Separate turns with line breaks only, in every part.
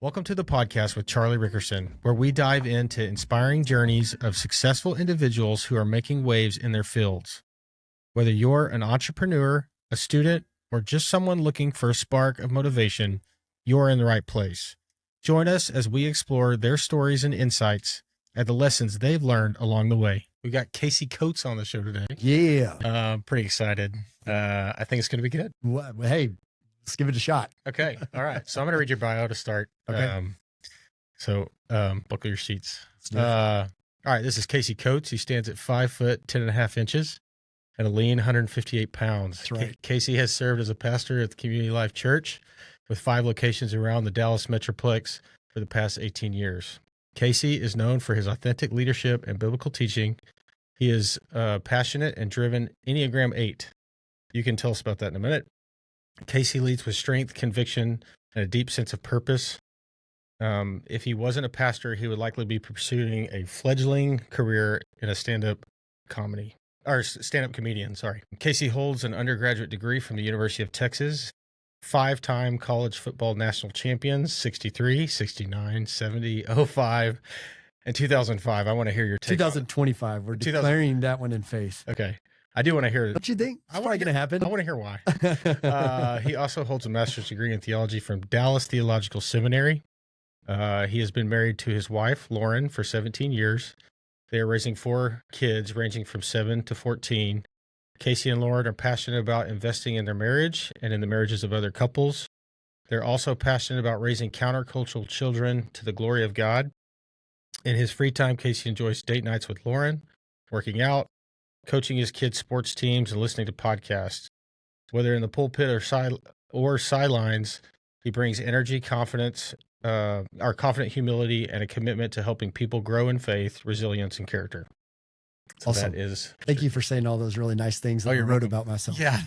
Welcome to the podcast with Charlie Rickerson, where we dive into inspiring journeys of successful individuals who are making waves in their fields. Whether you're an entrepreneur, a student, or just someone looking for a spark of motivation, you're in the right place. Join us as we explore their stories and insights and the lessons they've learned along the way. We got Casey Coates on the show today.
Yeah.
Pretty excited. I think it's going to be good.
Well, hey, let's give it a shot.
Okay. All right. So I'm going to read your bio to start.
Okay.
Buckle your seats. All right. This is Casey Coates. He stands at 5 foot 10.5 inches and a lean 158 pounds.
That's right.
Casey has served as a pastor at the Community Life Church with 5 locations around the Dallas Metroplex for the past 18 years. Casey is known for his authentic leadership and biblical teaching. He is passionate and driven Enneagram 8. You can tell us about that in a minute. Casey leads with strength, conviction, and a deep sense of purpose. If he wasn't a pastor, he would likely be pursuing a fledgling career in a stand-up comedian. Casey holds an undergraduate degree from the University of Texas, 5-time college football national champions, 63, 69, 70, 05, and 2005. I want to hear your take.
2025. We're declaring that one in faith.
Okay. I do want to hear.
Don't you think? It's probably going to happen.
I want to hear why. He also holds a master's degree in theology from Dallas Theological Seminary. He has been married to his wife, Lauren, for 17 years. They are raising 4 kids ranging from 7 to 14. Casey and Lauren are passionate about investing in their marriage and in the marriages of other couples. They're also passionate about raising countercultural children to the glory of God. In his free time, Casey enjoys date nights with Lauren, working out, coaching his kids' sports teams, and listening to podcasts. Whether in the pulpit or sidelines, he brings energy, confident humility, and a commitment to helping people grow in faith, resilience, and character. So
awesome.
That is.
Thank you for saying all those really nice things that I wrote about myself.
Yeah.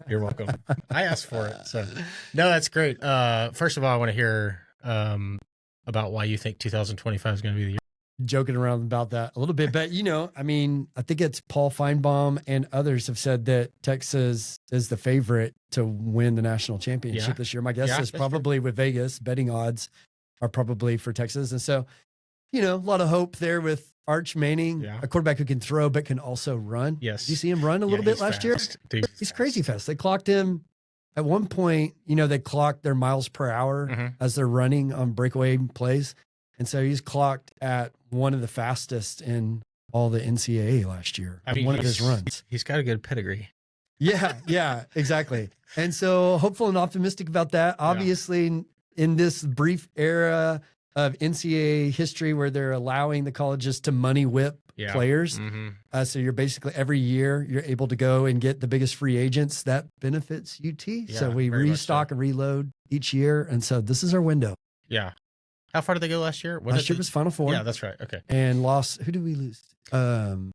You're welcome. I asked for it. So no, that's great. First of all, I want to hear about why you think 2025 is going to be the year.
Joking around about that a little bit, but I think it's Paul Feinbaum and others have said that Texas is the favorite to win the national championship this year. My guess is probably with Vegas betting odds are probably for Texas. And so, a lot of hope there with Arch Manning, a quarterback who can throw, but can also run.
Yes.
Did you see him run a little bit last year?
Dude,
he's crazy fast. They clocked him at one point, they clocked their miles per hour as they're running on breakaway plays. And so he's clocked at one of the fastest in all the NCAA last year. One of his runs.
He's got a good pedigree.
Yeah, exactly. And so hopeful and optimistic about that. Obviously, in this brief era of NCAA history where they're allowing the colleges to money whip players. So you're basically every year you're able to go and get the biggest free agents. That benefits UT. So we restock and reload each year. And so this is our window.
Yeah. How far did they go last year?
Last year was Final Four.
Yeah, that's right. Okay.
And lost. Who did we lose?
I'm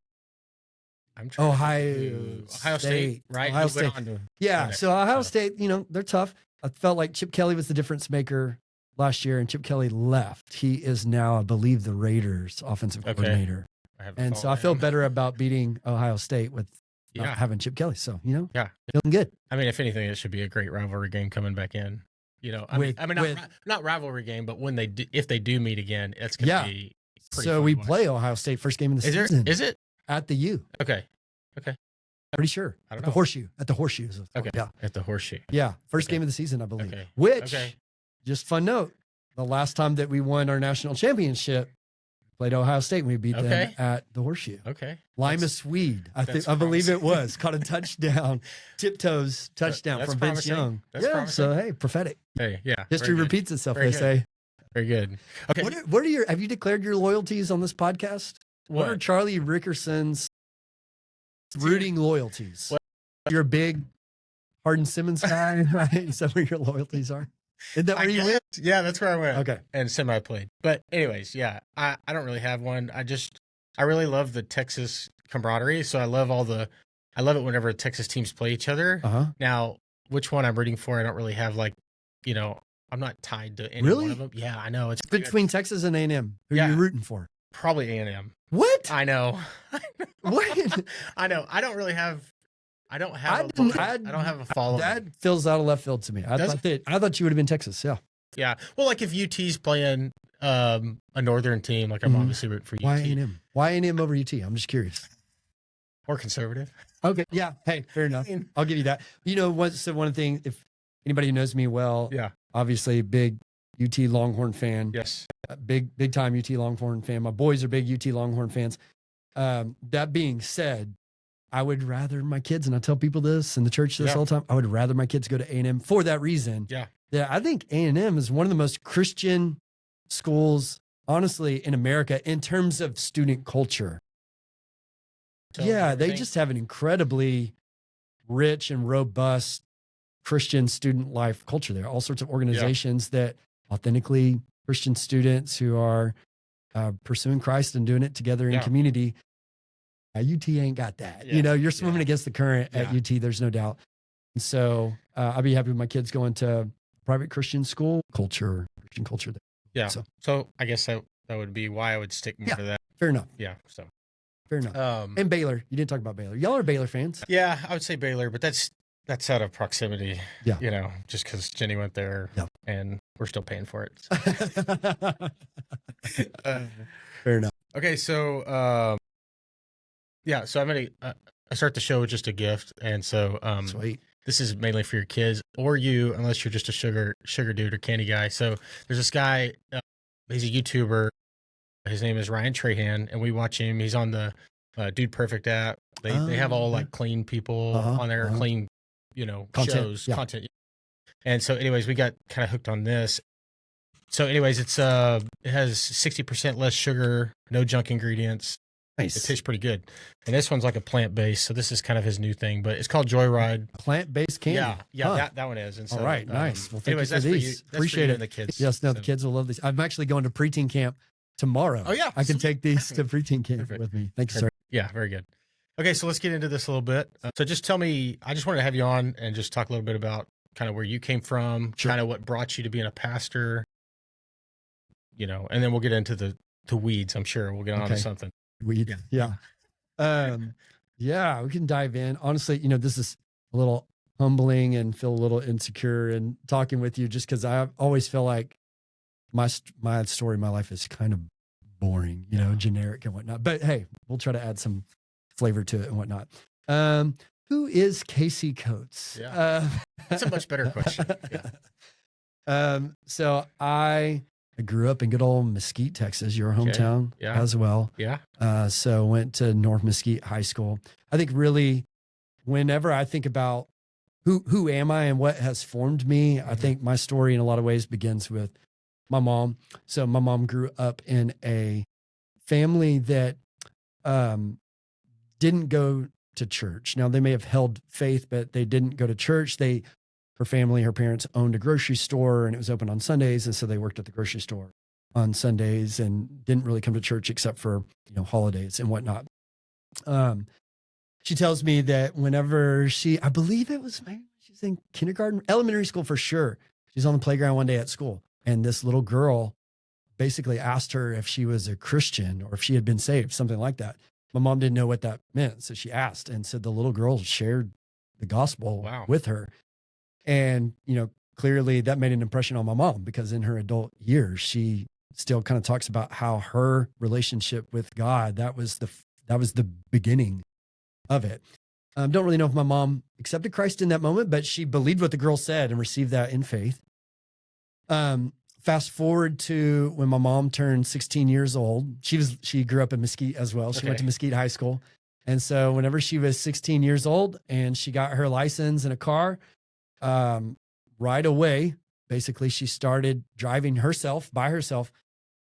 trying
Ohio State,
right?
Ohio State. So Ohio State, they're tough. I felt like Chip Kelly was the difference maker last year, and Chip Kelly left. He is now, I believe, the Raiders offensive coordinator. And so I feel better about beating Ohio State with not having Chip Kelly. So, feeling good.
I mean, if anything, it should be a great rivalry game coming back in. Not rivalry game, but when if they do meet again, it's going to be pretty
So we play Ohio State first game of the season.
Is it?
At the U.
Okay.
Pretty sure.
I don't
know.
The
Horseshoe. At the Horseshoe.
Okay. Yeah. At the Horseshoe.
Yeah. First game of the season, I believe.
Okay.
Which, just fun note, the last time that we won our national championship, played Ohio State, and we beat them at the Horseshoe.
Okay.
Lima Swede, I believe it was, caught a touchdown, tiptoes touchdown from Vince Young.
That's promising.
So hey, prophetic.
Hey, yeah.
History repeats itself, they say.
Very good. Okay.
What are have you declared your loyalties on this podcast? What are Charlie Rickerson's rooting loyalties? You're a big Hardin Simmons guy, right? Is that where your loyalties are? Is that where you went?
Yeah, that's where I went.
Okay.
And semi played. But anyways, I don't really have one. I really love the Texas camaraderie. So I love it whenever Texas teams play each other. Now, which one I'm rooting for, I don't really have I'm not tied to any one of them. Yeah, I know. It's
between Texas and A&M. Who are you rooting for?
Probably A&M.
What?
I know.
What?
I know. I don't really have I don't have a follow.
That feels out of left field to me. I thought you would have been Texas. Yeah.
Yeah. Well, like if UT's playing a northern team, like I'm obviously rooting for UT.
Why A&M? Why A&M over UT? I'm just curious.
Or conservative.
Okay. Yeah. Hey, fair enough. I'll give you that. You know what? So one thing, if anybody who knows me well,
Yeah.
obviously big UT Longhorn fan.
Yes.
Big time UT Longhorn fan. My boys are big UT Longhorn fans. That being said, I would rather my kids, and I tell people this in the church this all the time, I would rather my kids go to A&M for that reason.
Yeah.
Yeah. I think A&M is one of the most Christian schools, honestly, in America in terms of student culture. Yeah, they just have an incredibly rich and robust Christian student life culture there. All sorts of organizations that authentically Christian students who are pursuing Christ and doing it together in community. UT ain't got that. You know, you're swimming against the current at UT, there's no doubt. And so I'd be happy with my kids going to private Christian school culture, Christian culture there.
Yeah. So I guess that would be why I would stick more to that.
Fair enough.
Yeah. So
fair enough. And Baylor, you didn't talk about Baylor. Y'all are Baylor fans.
Yeah, I would say Baylor, but that's out of proximity.
Yeah.
You know, just because Jenny went there and we're still paying for it. So.
Fair enough.
Okay. So, so I'm going to, I start the show with just a gift. And so,
Sweet.
This is mainly for your kids or you, unless you're just a sugar dude or candy guy. So there's this guy, he's a YouTuber. His name is Ryan Trahan, and we watch him. He's on the Dude Perfect app. They have all like clean people on there, clean,
content,
shows, content. And so anyways, we got kind of hooked on this. So anyways, it has 60% less sugar, no junk ingredients.
Nice.
It tastes pretty good. And this one's like a plant-based, so this is kind of his new thing, but it's called Joyride.
Plant-based candy.
Yeah, that one is. And so,
all right, nice. Well, thank
anyways,
you for these. Appreciate it.
And the kids.
Yes, no, the kids will love these. I'm actually going to preteen camp tomorrow.
Oh, yeah.
I can take these to preteen camp with me. Thank you, sir.
Yeah, very good. Okay, so let's get into this a little bit. So just tell me, I just wanted to have you on and just talk a little bit about kind of where you came from, kind of what brought you to being a pastor, and then we'll get into the weeds, I'm sure. We'll get on to something.
Weed. Yeah. We can dive in. Honestly, this is a little humbling and feel a little insecure in talking with you just because I always feel like my story in my life is kind of boring, generic and whatnot. But hey, we'll try to add some flavor to it and whatnot. Who is Casey Coates?
Yeah. That's a much better question. Yeah.
So I grew up in good old Mesquite, Texas, your hometown as well.
Yeah.
So went to North Mesquite High School. I think really whenever I think about who am I and what has formed me, I think my story in a lot of ways begins with my mom. So my mom grew up in a family that didn't go to church. Now they may have held faith, but they didn't go to church. Her family, her parents owned a grocery store and it was open on Sundays. And so they worked at the grocery store on Sundays and didn't really come to church except for, holidays and whatnot. She tells me that whenever I believe it was, maybe she's in kindergarten, elementary school for sure. She's on the playground one day at school. And this little girl basically asked her if she was a Christian or if she had been saved, something like that. My mom didn't know what that meant. So she asked, and so the little girl shared the gospel with her. And, clearly that made an impression on my mom because in her adult years, she still kind of talks about how her relationship with God, that was the beginning of it. Don't really know if my mom accepted Christ in that moment, but she believed what the girl said and received that in faith. Fast forward to when my mom turned 16 years old. She grew up in Mesquite as well. She went to Mesquite High School. And so whenever she was 16 years old and she got her license in a car, right away, basically she started driving by herself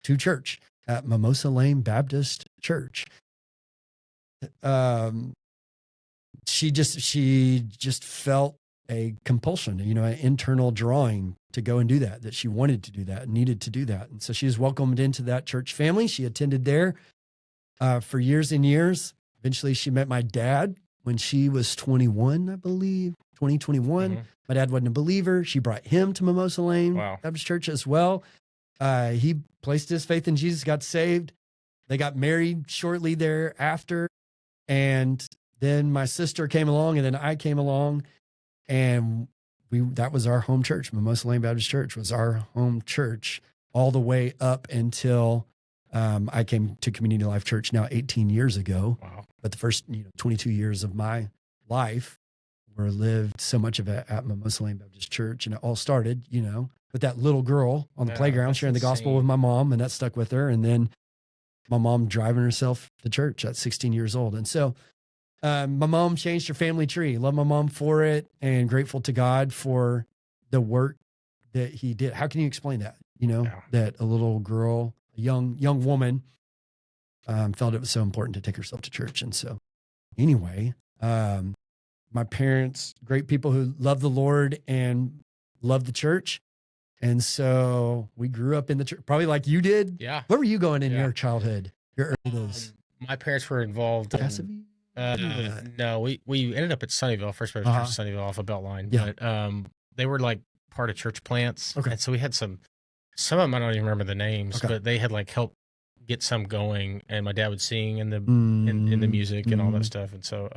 to church at Mimosa Lane Baptist Church. She just felt a compulsion, an internal drawing to go and do that she wanted to do that and needed to do that. And so she was welcomed into that church family. She attended there for years and years. Eventually she met my dad when she was 21, I believe, 2021. Mm-hmm. My dad wasn't a believer. She brought him to Mimosa Lane Baptist Church as well. He placed his faith in Jesus, got saved. They got married shortly thereafter. And then my sister came along and then I came along and that was our home church. Mimosa Lane Baptist Church was our home church all the way up until I came to Community Life Church now 18 years ago.
Wow.
But the first 22 years of my life were lived so much of it at Mimosa Lane Baptist Church. And it all started, with that little girl on the playground sharing the gospel with my mom, and that stuck with her. And then my mom driving herself to church at 16 years old. And so my mom changed her family tree. Love my mom for it, and grateful to God for the work that he did. How can you explain that? That a little girl, a young woman, felt it was so important to take herself to church. And so anyway, my parents, great people who love the Lord and love the church. And so we grew up in the church, probably like you did.
Yeah.
Where were you going in your childhood, your early days?
My parents were involved in, no, we ended up at Sunnyvale, First Baptist Church, Sunnyvale off of Beltline.
Yeah.
But they were like part of church plants.
Okay.
And so we had some of them, I don't even remember the names, but they had like helped get some going, and my dad would sing in the in the music and all that stuff. And so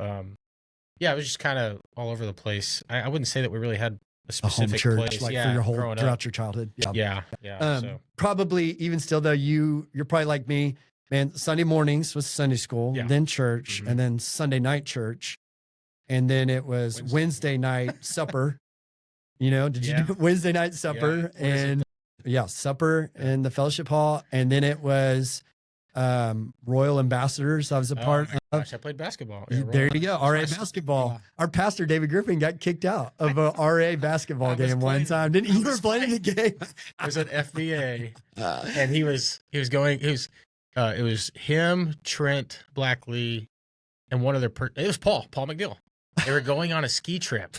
it was just kind of all over the place. I wouldn't say that we really had a specific
home church,
place
like for your whole throughout your childhood.
Yeah. So
probably even still though, you're probably like me, man. Sunday mornings was Sunday school, then church, and then Sunday night church, and then it was Wednesday night supper. Did you do Wednesday night supper and supper in the fellowship hall, and then it was Royal Ambassadors. I was a part of.
Gosh, I played basketball.
There you go. RA basketball. Yeah. Our pastor, David Griffin, got kicked out of a RA basketball game one time. Didn't you? Were playing the game.
It was at FBA. And it was him, Trent Blackley, and one other person. It was Paul McGill. They were going on a ski trip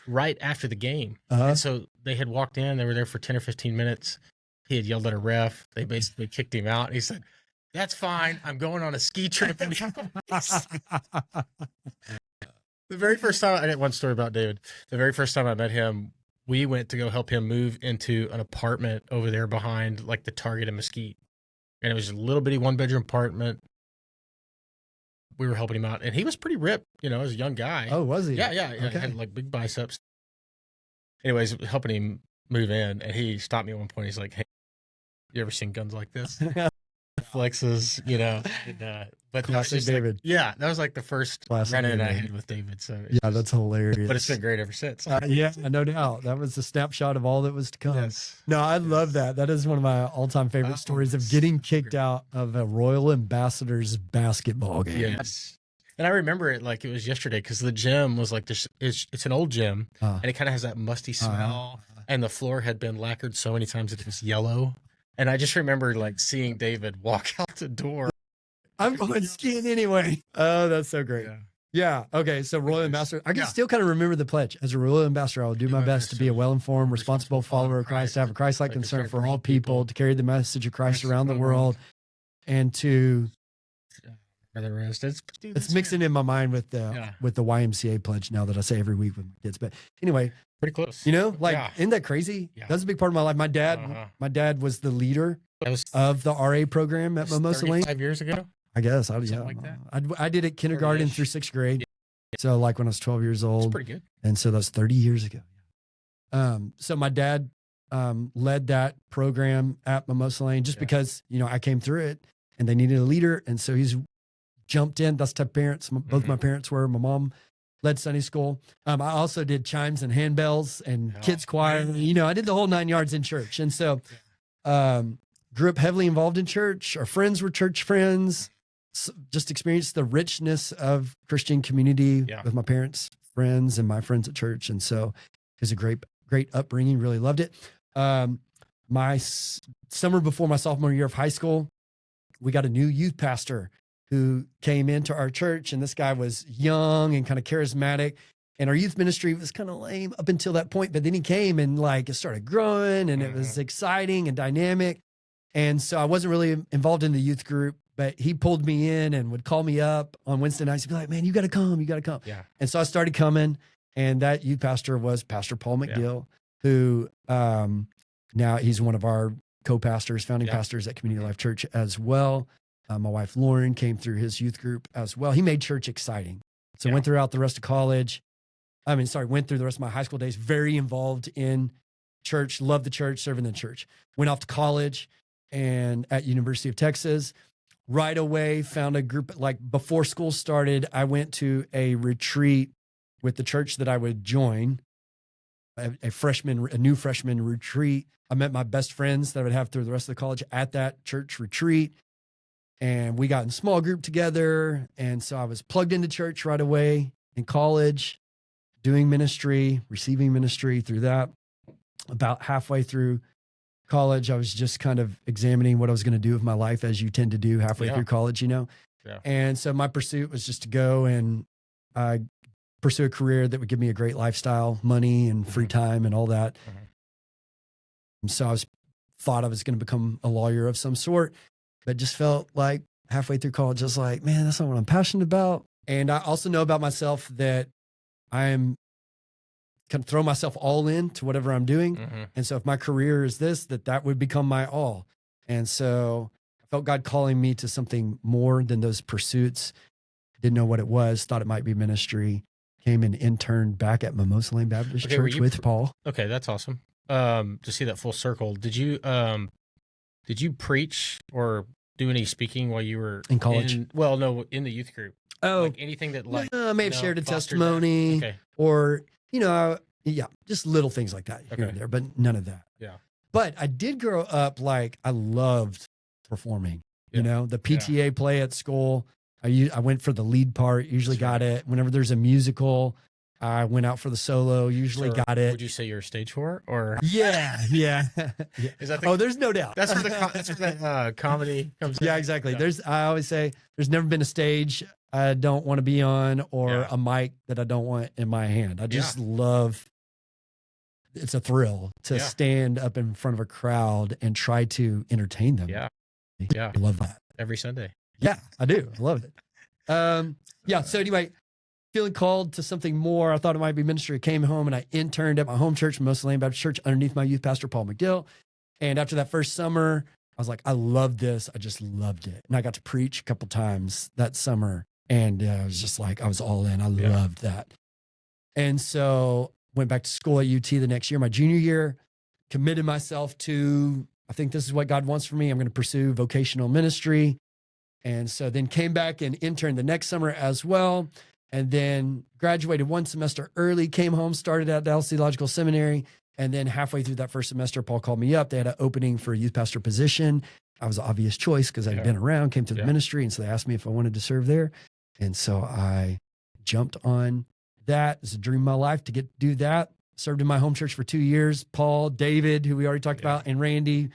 right after the game. And so they had walked in. They were there for 10 or 15 minutes. He had yelled at a ref. They basically kicked him out. He said, "That's fine. I'm going on a ski trip." The very first time, I got one story about David. The very first time I met him, we went to go help him move into an apartment over there behind like the Target and Mesquite. And it was a little bitty 1-bedroom apartment. We were helping him out, and he was pretty ripped, as a young guy.
Oh, was he?
Yeah.
Okay.
He had like big biceps. Anyways, helping him move in, and he stopped me at one point. He's like, "Hey, you ever seen guns like this?" Flexes, but
classic David.
That was like the first run-in I had with David. So
that's hilarious.
But it's been great ever since.
No doubt. That was a snapshot of all that was to come.
Yes.
No, I love that. That is one of my all-time favorite stories of getting kicked out of a Royal Ambassadors basketball game.
Yes. And I remember it like it was yesterday, because the gym was like this. It's an old gym, and it kind of has that musty smell, and the floor had been lacquered so many times that it was yellow. And I just remember like seeing David walk out the door.
I'm going skiing anyway. Oh, that's so great. Yeah. Okay. So Royal Ambassador, I can still kind of remember the pledge. As a Royal Ambassador, I will do my best to be a well-informed, responsible follower of Christ, to have a Christ-like concern for all people, to carry the message of Christ around the world, and to.
The rest.
It's mixing in my mind with the YMCA pledge now that I say every week with my kids. But anyway,
pretty close.
Isn't that crazy? Yeah. That's a big part of my life. My dad was the leader of the RA program at Mimosa Lane
5 years ago.
I guess. I did it kindergarten through 6th grade. So like when I was 12 years old.
That's pretty good.
And so that's 30 years ago. So my dad led that program at Mimosa Lane just because, I came through it and they needed a leader. And so he's jumped in. That's the type of parents. Both my parents were. My mom led Sunday school. I also did chimes and handbells and kids choir. I did the whole 9 yards in church. And so grew up heavily involved in church. Our friends were church friends. Just experienced the richness of Christian community with my parents' friends and my friends at church. And so it was a great upbringing. Really loved it. My summer before my sophomore year of high school, we got a new youth pastor who came into our church, and this guy was young and kind of charismatic, and our youth ministry was kind of lame up until that point. But then he came and it started growing, and it was exciting and dynamic. And so I wasn't really involved in the youth group, but he pulled me in and would call me up on Wednesday nights and be like, "Man, you got to come. Yeah. And so I started coming, and that youth pastor was Pastor Paul McGill, who now he's one of our co-pastors, founding pastors at Community Life Church as well. My wife, Lauren, came through his youth group as well. He made church exciting. So went throughout the rest of college, went through the rest of my high school days, very involved in church, loved the church, serving the church. Went off to college and at University of Texas. Right away, found a group, like before school started, I went to a retreat with the church that I would join, a new freshman retreat. I met my best friends that I would have through the rest of the college at that church retreat. And we got in small group together. And so I was plugged into church right away in college, doing ministry, receiving ministry through that. About halfway through college, I was just kind of examining what I was going to do with my life, as you tend to do halfway through college, Yeah. And so my pursuit was just to go and pursue a career that would give me a great lifestyle, money and free time and all that. So I thought I was going to become a lawyer of some sort, but just felt like halfway through college, I was like, man, that's not what I'm passionate about. And I also know about myself that I'm kind of throw myself all in to whatever I'm doing. And so if my career is this, that would become my all. And so I felt God calling me to something more than those pursuits. Didn't know what it was, thought it might be ministry. Came and interned back at Mimosa Lane Baptist Church with Paul.
Okay, that's awesome. To see that full circle. Did you preach or do any speaking while you were
in college?
In the youth group.
Oh,
like anything that
I may have shared a testimony or, just little things like that here and there, but none of that.
Yeah.
But I did grow up I loved performing, the PTA play at school. I went for the lead part, usually got it. Whenever there's a musical, I went out for the solo, usually got it.
Would you say you're a stage four or?
Yeah.
Is that
there's no doubt.
That's where that comedy comes in.
Yeah, exactly. Yeah. I always say there's never been a stage I don't want to be on or a mic that I don't want in my hand. I just love, it's a thrill to stand up in front of a crowd and try to entertain them.
Yeah.
I love that.
Every Sunday.
Yeah, I do. I love it. So anyway, feeling called to something more. I thought it might be ministry. I came home and I interned at my home church, Mimosa Lane Baptist Church, underneath my youth pastor, Paul McDill. And after that first summer, I was like, I love this. I just loved it. And I got to preach a couple times that summer. And I was just like, I was all in. I loved that. And so went back to school at UT the next year, my junior year, committed myself to, I think this is what God wants for me. I'm going to pursue vocational ministry. And so then came back and interned the next summer as well. And then graduated one semester early, came home, started at Dallas Theological Seminary. And then halfway through that first semester, Paul called me up. They had an opening for a youth pastor position. I was an obvious choice because I'd been around, came through the ministry. And so they asked me if I wanted to serve there. And so I jumped on that. It's a dream of my life to get to do that. Served in my home church for 2 years. Paul, David, who we already talked about, and Randy,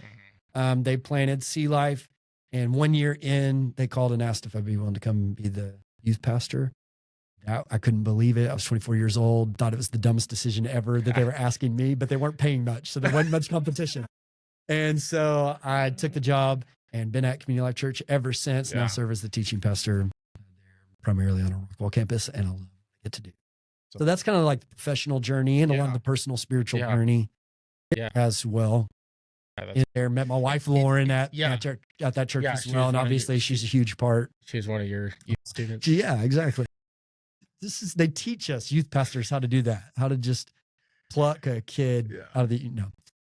they planted Sea Life. And 1 year in, they called and asked if I'd be willing to come be the youth pastor. I couldn't believe it. I was 24 years old, thought it was the dumbest decision ever that they were asking me, but they weren't paying much. So there wasn't much competition. And so I took the job and been at Community Life Church ever since. Now serve as the teaching pastor primarily on a Rockwall campus, and I love what I get to do. So that's kind of like the professional journey and a lot of the personal spiritual journey as well. In there, met my wife Lauren at that church as well, and obviously she's a huge part.
She's one of your youth students.
Yeah, exactly. They teach us youth pastors how to do that, how to just pluck a kid out of the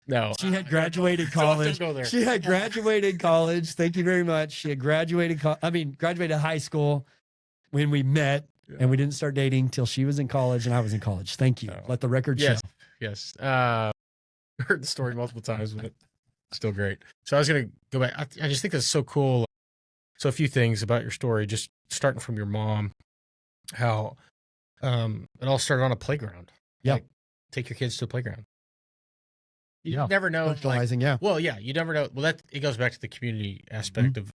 No,
she had graduated college. She had graduated college. Thank you very much. She had graduated high school when we met, and we didn't start dating till she was in college and I was in college. Thank you. Let the record show.
Yes. Heard the story multiple times, but still great. So I was going to go back. I just think that's so cool. So a few things about your story, just starting from your mom, how it all started on a playground.
Yeah.
Like, take your kids to a playground. You never know. You never know. Well, it goes back to the community aspect of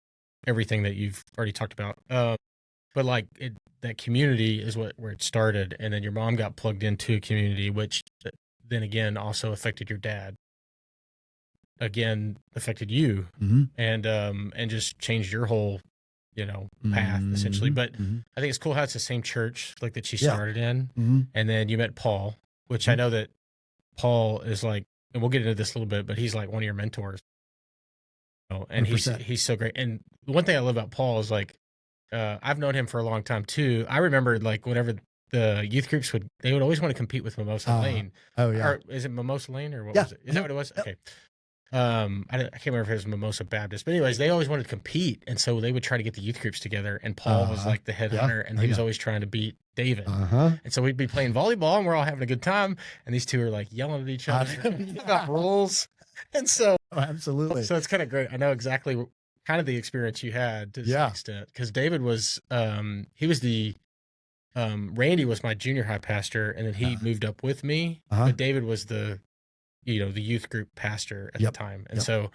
everything that you've already talked about. But like that community is where it started. And then your mom got plugged into a community, which then again also affected your dad. Again, affected you and just changed your whole, path essentially. But I think it's cool how it's the same church like that she started in. And then you met Paul, which I know that Paul is like, and we'll get into this a little bit, but he's like one of your mentors. And 100%. he's so great. And the one thing I love about Paul is like, I've known him for a long time too. I remember like whenever the youth groups they would always want to compete with Mimosa Lane.
Oh yeah.
Or is it Mimosa Lane or what
Yeah.
was it? Is that what it was? Okay. I can't remember if it was Mimosa Baptist, but anyways, they always wanted to compete, and so they would try to get the youth groups together. And Paul was like the head hunter, and he was always trying to beat David. And so we'd be playing volleyball, and we're all having a good time, and these two are like yelling at each other about rules. And so,
absolutely.
So it's kind of great. I know exactly kind of the experience you had to some extent, because David was, he was Randy was my junior high pastor, and then he moved up with me. But David was the youth group pastor at the time. And so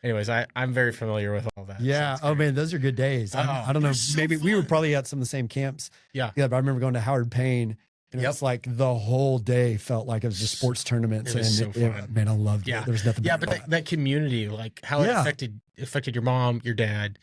anyways, I'm very familiar with all that.
Yeah.
So
man, those are good days. I don't know.
So
maybe
fun.
we were probably at some of the same camps.
Yeah.
Yeah. But I remember going to Howard Payne, and it was like the whole day felt like it was just sports tournaments.
It was so fun.
Man, I loved it. There was nothing.
Yeah. But that community, like how it affected your mom, your dad,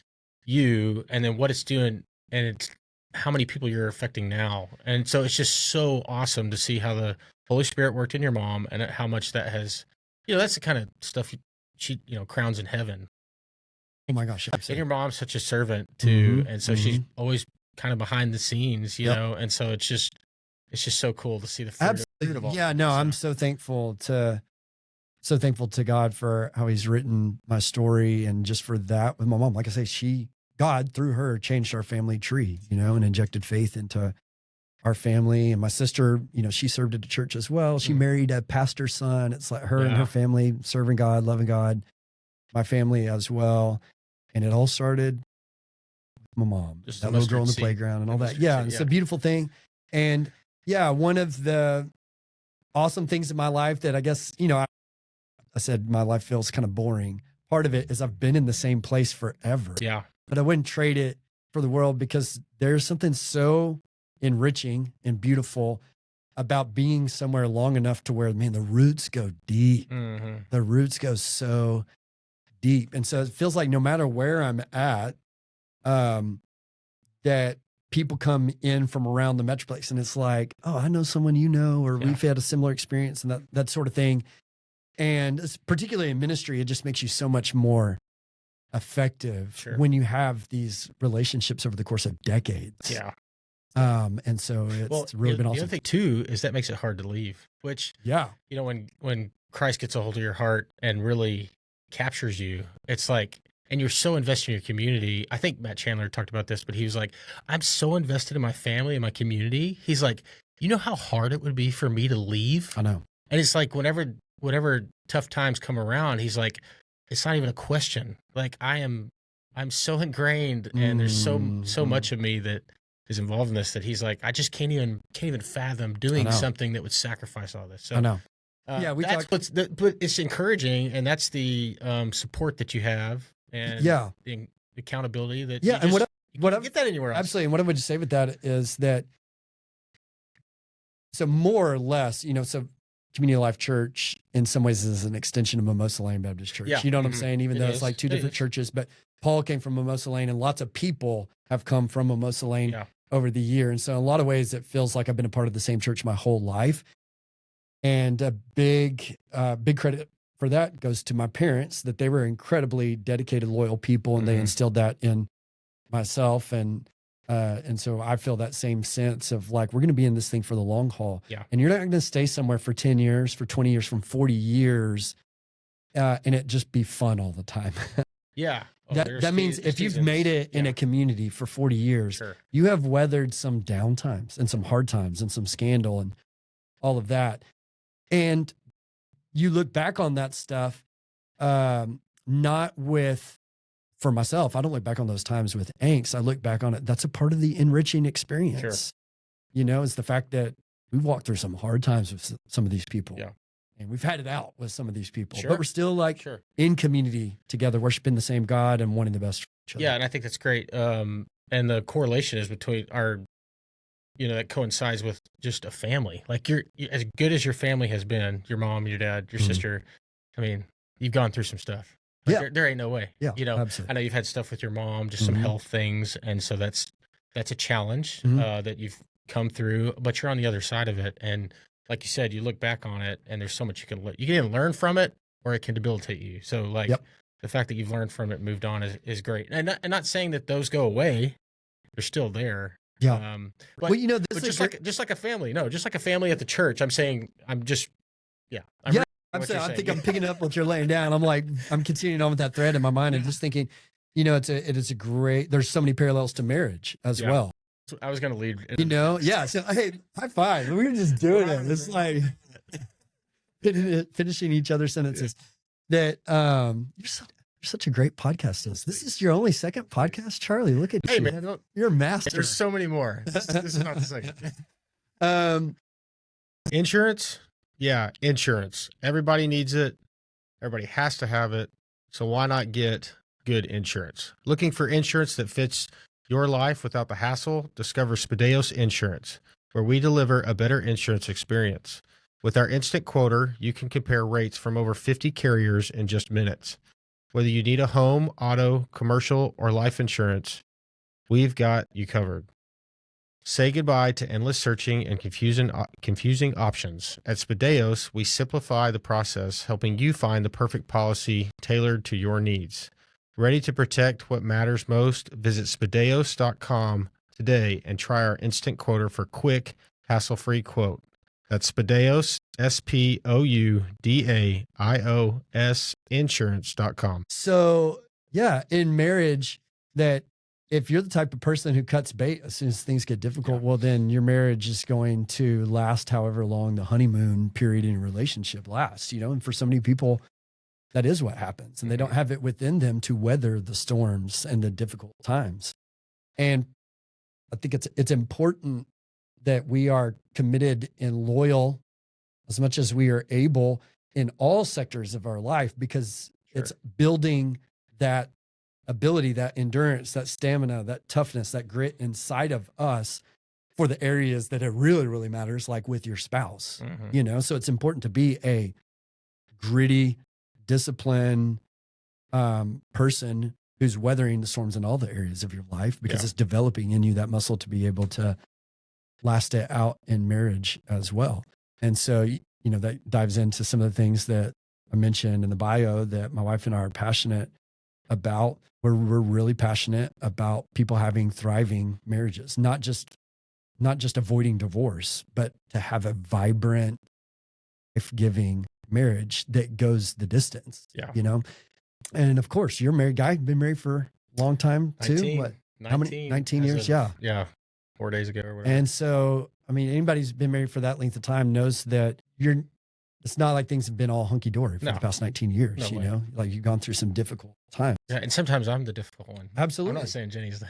you, and then what it's doing, and it's how many people you're affecting now. And so it's just so awesome to see how the Holy Spirit worked in your mom, and how much that has, that's the kind of stuff she crowns in heaven.
Oh my gosh.
And your mom's such a servant too. And so she's always kind of behind the scenes, you know? And so it's just so cool to see the fruit of all.
Yeah, no, I'm so thankful to God for how he's written my story, and just for that with my mom. Like I say, God through her changed our family tree, and injected faith into our family. And my sister, she served at the church as well. She married a pastor's son. It's like her and her family serving God, loving God, my family as well. And it all started with my mom,
Just
that little girl on the playground and all that. Yeah. It's a beautiful thing. And one of the awesome things in my life that I guess, I said my life feels kind of boring. Part of it is I've been in the same place forever.
Yeah.
But I wouldn't trade it for the world, because there's something so enriching and beautiful about being somewhere long enough to where, man, the roots go deep. The roots go so deep. And so it feels like no matter where I'm at, that people come in from around the Metroplex, and it's like, oh, I know someone or we've had a similar experience, and that sort of thing. And particularly in ministry, it just makes you so much more effective when you have these relationships over the course of decades.
Yeah.
And so it's really been awesome.
The other thing too is that makes it hard to leave, which, when Christ gets a hold of your heart and really captures you, it's like, and you're so invested in your community. I think Matt Chandler talked about this, but he was like, I'm so invested in my family and my community. He's like, you know how hard it would be for me to leave?
I know.
And it's like, whatever tough times come around, he's like, it's not even a question. Like I'm so ingrained, and there's so much of me that is involved in this, that he's like, I just can't even fathom doing something that would sacrifice all this. So
I know.
But it's encouraging, and that's the support that you have, and the accountability that
and what I
get that anywhere else.
Absolutely. And what I would say with that is that, so more or less, so Community Life Church in some ways is an extension of Mimosa Lane Baptist Church.
Yeah.
You know what I'm saying? Even though it's like two different churches, but Paul came from Mimosa Lane, and lots of people have come from Mimosa Lane over the year. And so in a lot of ways, it feels like I've been a part of the same church my whole life. And a big credit for that goes to my parents, that they were incredibly dedicated, loyal people, and they instilled that in myself. And so I feel that same sense of like, we're going to be in this thing for the long haul.
Yeah.
And you're not going to stay somewhere for 10 years, for 20 years, from 40 years, and it just be fun all the time.
Yeah.
That means if you've made it in a community for 40 years, you have weathered some down times and some hard times and some scandal and all of that. And you look back on that stuff, not with, for myself, I don't look back on those times with angst. I look back on it. That's a part of the enriching experience. Is the fact that we walked through some hard times with some of these people.
Yeah.
And we've had it out with some of these people, but we're still in community together, worshiping the same God and wanting the best for each other.
Yeah. And I think that's great. And the correlation is between that coincides with just a family. Like you're as good as your family has been, your mom, your dad, your sister. I mean, you've gone through some stuff. Like there ain't no way.
Yeah,
I know you've had stuff with your mom, just some health things. And so that's a challenge that you've come through, but you're on the other side of it. And like you said, you look back on it, and there's so much you can either learn from it, or it can debilitate you. So like the fact that you've learned from it, moved on is great. And not saying that those go away. They're still there.
Yeah.
But,
Well, you know,
but
this is
just like a family. No, just like a family at the church. I'm saying, I'm just, yeah.
Yeah,
I'm
I'm saying, I think
saying.
I'm picking up what you're laying down. I'm like, I'm continuing on with that thread in my mind and just thinking, you know, it is a great, there's so many parallels to marriage as
Yeah.
well.
So I was going to lead.
You know, yeah. So, hey, high five. We were just doing it. It's like finishing each other's sentences. That you're such a great podcast. This is your only second podcast, Charlie. Look at
Hey,
you.
man,
You're a master.
there's so many more. This is not the second. Insurance. Yeah, insurance. Everybody needs it. Everybody has to have it. So why not get good insurance? Looking for insurance that fits your life without the hassle? Discover Spadeos Insurance, where we deliver a better insurance experience. With our instant quoter, you can compare rates from over 50 carriers in just minutes. Whether you need a home, auto, commercial, or life insurance, we've got you covered. Say goodbye to endless searching and confusing options. At Spadeos, we simplify the process, helping you find the perfect policy tailored to your needs. Ready to protect what matters most? Visit spadeos.com today and try our instant quoter for quick, hassle-free quote. That's Spadeos, SPOUDAIOS insurance.com.
So, yeah, in marriage, that if you're the type of person who cuts bait as soon as things get difficult, well, then your marriage is going to last however long the honeymoon period in your relationship lasts, you know, and for so many people, that is what happens. And they don't have it within them to weather the storms and the difficult times. And I think it's important that we are committed and loyal as much as we are able in all sectors of our life, because it's building that ability, that endurance, that stamina, that toughness, that grit inside of us for the areas that it really, really matters, like with your spouse, you know? So it's important to be a gritty, disciplined person who's weathering the storms in all the areas of your life, because it's developing in you that muscle to be able to last it out in marriage as well. And so, you know, that dives into some of the things that I mentioned in the bio that my wife and I are passionate about. We're really passionate about people having thriving marriages, not just avoiding divorce, but to have a vibrant, life-giving marriage that goes the distance, you know? And of course, you're a married guy, been married for a long time too.
19,
what? How many? 19 years?
Yeah. 4 days ago or whatever.
And so, I mean, anybody who's been married for that length of time knows that it's not like things have been all hunky dory for the past 19 years, you know, like you've gone through some difficult times.
Yeah. And sometimes I'm the difficult one.
Absolutely.
I'm not saying Jenny's the.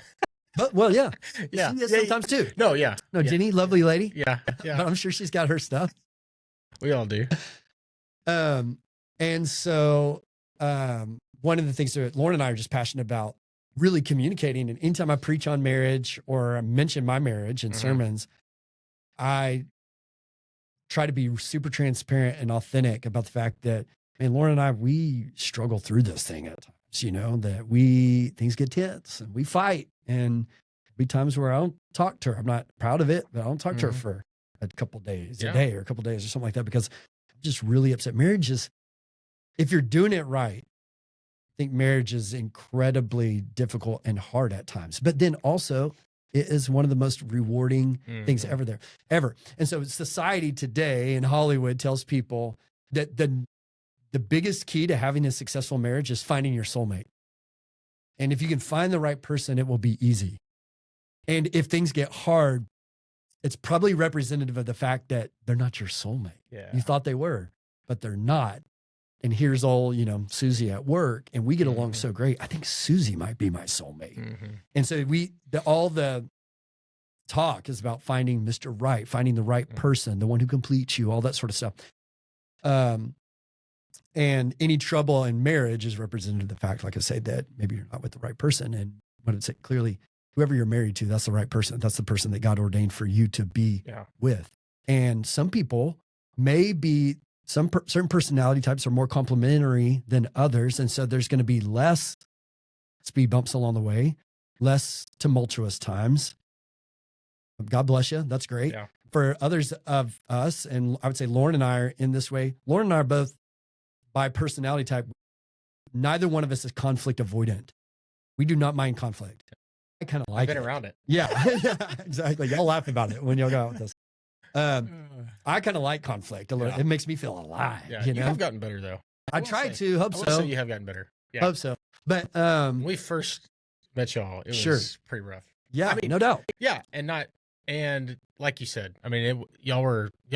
But, well, yeah.
Yeah.
She is sometimes too.
No, yeah.
No, Jenny, lovely lady.
Yeah. Yeah.
But I'm sure she's got her stuff.
We all do.
And so, one of the things that Lauren and I are just passionate about, really communicating. And anytime I preach on marriage or I mention my marriage in sermons, I try to be super transparent and authentic about the fact that, man, Lauren and I, we struggle through this thing at times, you know, that things get tense and we fight, and there'll be times where I don't talk to her. I'm not proud of it, but I don't talk to her for a couple of days, a day or a couple of days or something like that, because I'm just really upset. Marriage is, if you're doing it right, I think marriage is incredibly difficult and hard at times, but then also it is one of the most rewarding things ever. And so society today in Hollywood tells people that the biggest key to having a successful marriage is finding your soulmate. And if you can find the right person, it will be easy. And if things get hard, it's probably representative of the fact that they're not your soulmate. Yeah. You thought they were, but they're not. And here's all, you know, Susie at work, and we get along so great. I think Susie might be my soulmate. And so all the talk is about finding Mr. Right, finding the right person, the one who completes you, all that sort of stuff. And any trouble in marriage is represented in the fact, like I say, that maybe you're not with the right person. And what I'd say clearly, whoever you're married to, that's the right person. That's the person that God ordained for you to be with. And some people may be, certain personality types are more complementary than others. And so there's going to be less speed bumps along the way, less tumultuous times. God bless you. That's great. Yeah. For others of us, and I would say Lauren and I are in this way. Lauren and I are both, by personality type, neither one of us is conflict avoidant. We do not mind conflict. kind of
I've
like
been
it.
around it.
Yeah, exactly. Y'all laugh about it when y'all go out with us. I kind of like conflict a little.
Yeah.
It makes me feel alive.
Yeah,
You
you
know,
have gotten better though.
I
will
try
say-
to. Hope
I will
so.
say you have gotten better. Yeah.
Hope so. But
When we first met y'all, it
Sure.
was pretty rough.
yeah,
I mean,
no doubt.
Yeah, and like you said, I mean, y'all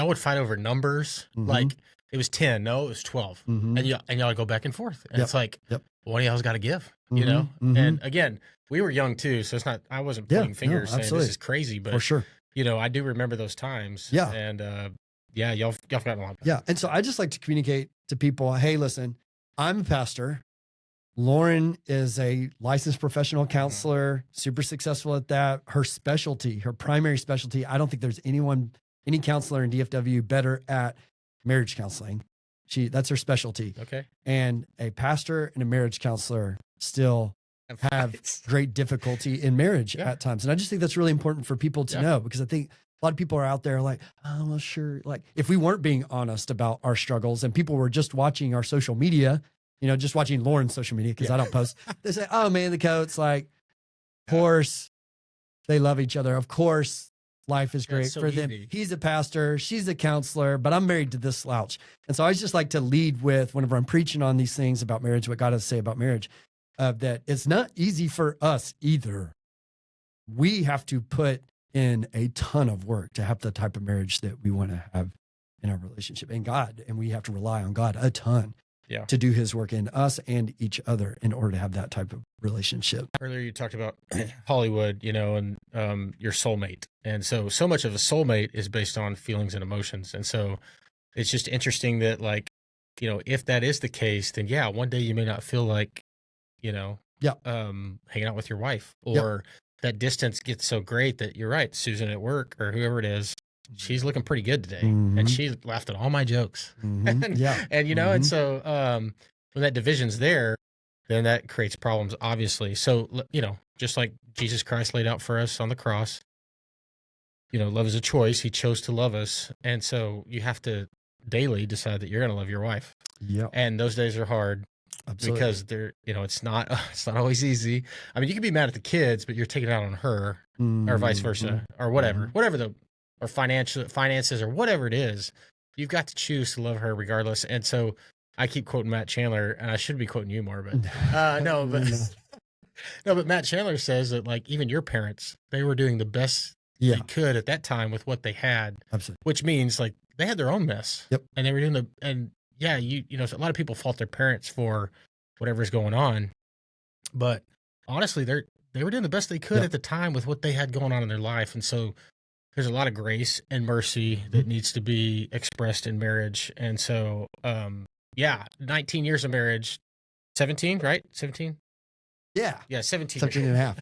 would fight over numbers.
Mhm.
Like it was 10, no, it was 12,
Mhm.
and y'all go back and forth, and
Yep.
it's like,
Yep.
one of y'all's got to give, you
Mhm.
know.
Mhm.
And again, we were young too, so it's not. I wasn't
Yeah,
pointing fingers
no,
saying
absolutely.
this is crazy, but
For sure.
you know, I do remember those times.
Yeah.
and yeah, y'all gotten a lot better.
Yeah. And so I just like to communicate to people, hey, listen, I'm a pastor. Lauren is a licensed professional counselor, super successful at that. Her specialty, her primary specialty, I don't think there's any counselor in DFW better at marriage counseling. That's her specialty.
Okay.
And a pastor and a marriage counselor still have great difficulty in marriage
Yeah.
at times. And I just think that's really important for people to
Yeah.
know, because I think a lot of people are out there like, oh, well, sure. Like if we weren't being honest about our struggles and people were just watching our social media, you know, just watching Lauren's social media, because
Yeah.
I don't post, they say, oh man, the coats, like, of course they love each other. Of course life is great
That's so
for them.
easy.
He's a pastor, she's a counselor, but I'm married to this slouch. And so I just like to lead with, whenever I'm preaching on these things about marriage, what God has to say about marriage, that it's not easy for us either. We have to put in a ton of work to have the type of marriage that we want to have in our relationship, and we have to rely on God a ton to do his work in us and each other in order to have that type of relationship.
Earlier you talked about Hollywood, you know, and your soulmate. And so much of a soulmate is based on feelings and emotions. And so it's just interesting that, like, you know, if that is the case, then yeah, one day you may not feel like, you know, hanging out with your wife, or that distance gets so great that you're right. Susan at work or whoever it is, she's looking pretty good today.
Mhm.
And she laughed at all my jokes.
Mhm.
And you know, and
Mhm.
so when that division's there, then that creates problems, obviously. So, you know, just like Jesus Christ laid out for us on the cross, you know, love is a choice. He chose to love us. And so you have to daily decide that you're going to love your wife.
Yeah.
And those days are hard.
Absolutely.
Because they're, you know, it's not always easy. I mean, you can be mad at the kids, but you're taking it out on her, or vice versa, or whatever, or finances or whatever it is. You've got to choose to love her regardless. And so I keep quoting Matt Chandler, and I should be quoting you more, but no, but Matt Chandler says that, like, even your parents, they were doing the best they could at that time with what they had.
Absolutely.
Which means, like, they had their own mess.
Yep.
And they were doing you know, a lot of people fault their parents for whatever's going on, but honestly, they were doing the best they could at the time with what they had going on in their life. And so there's a lot of grace and mercy that needs to be expressed in marriage. And so, 19 years of marriage, 17, right? 17?
Yeah.
Yeah, 17.
17 and a half.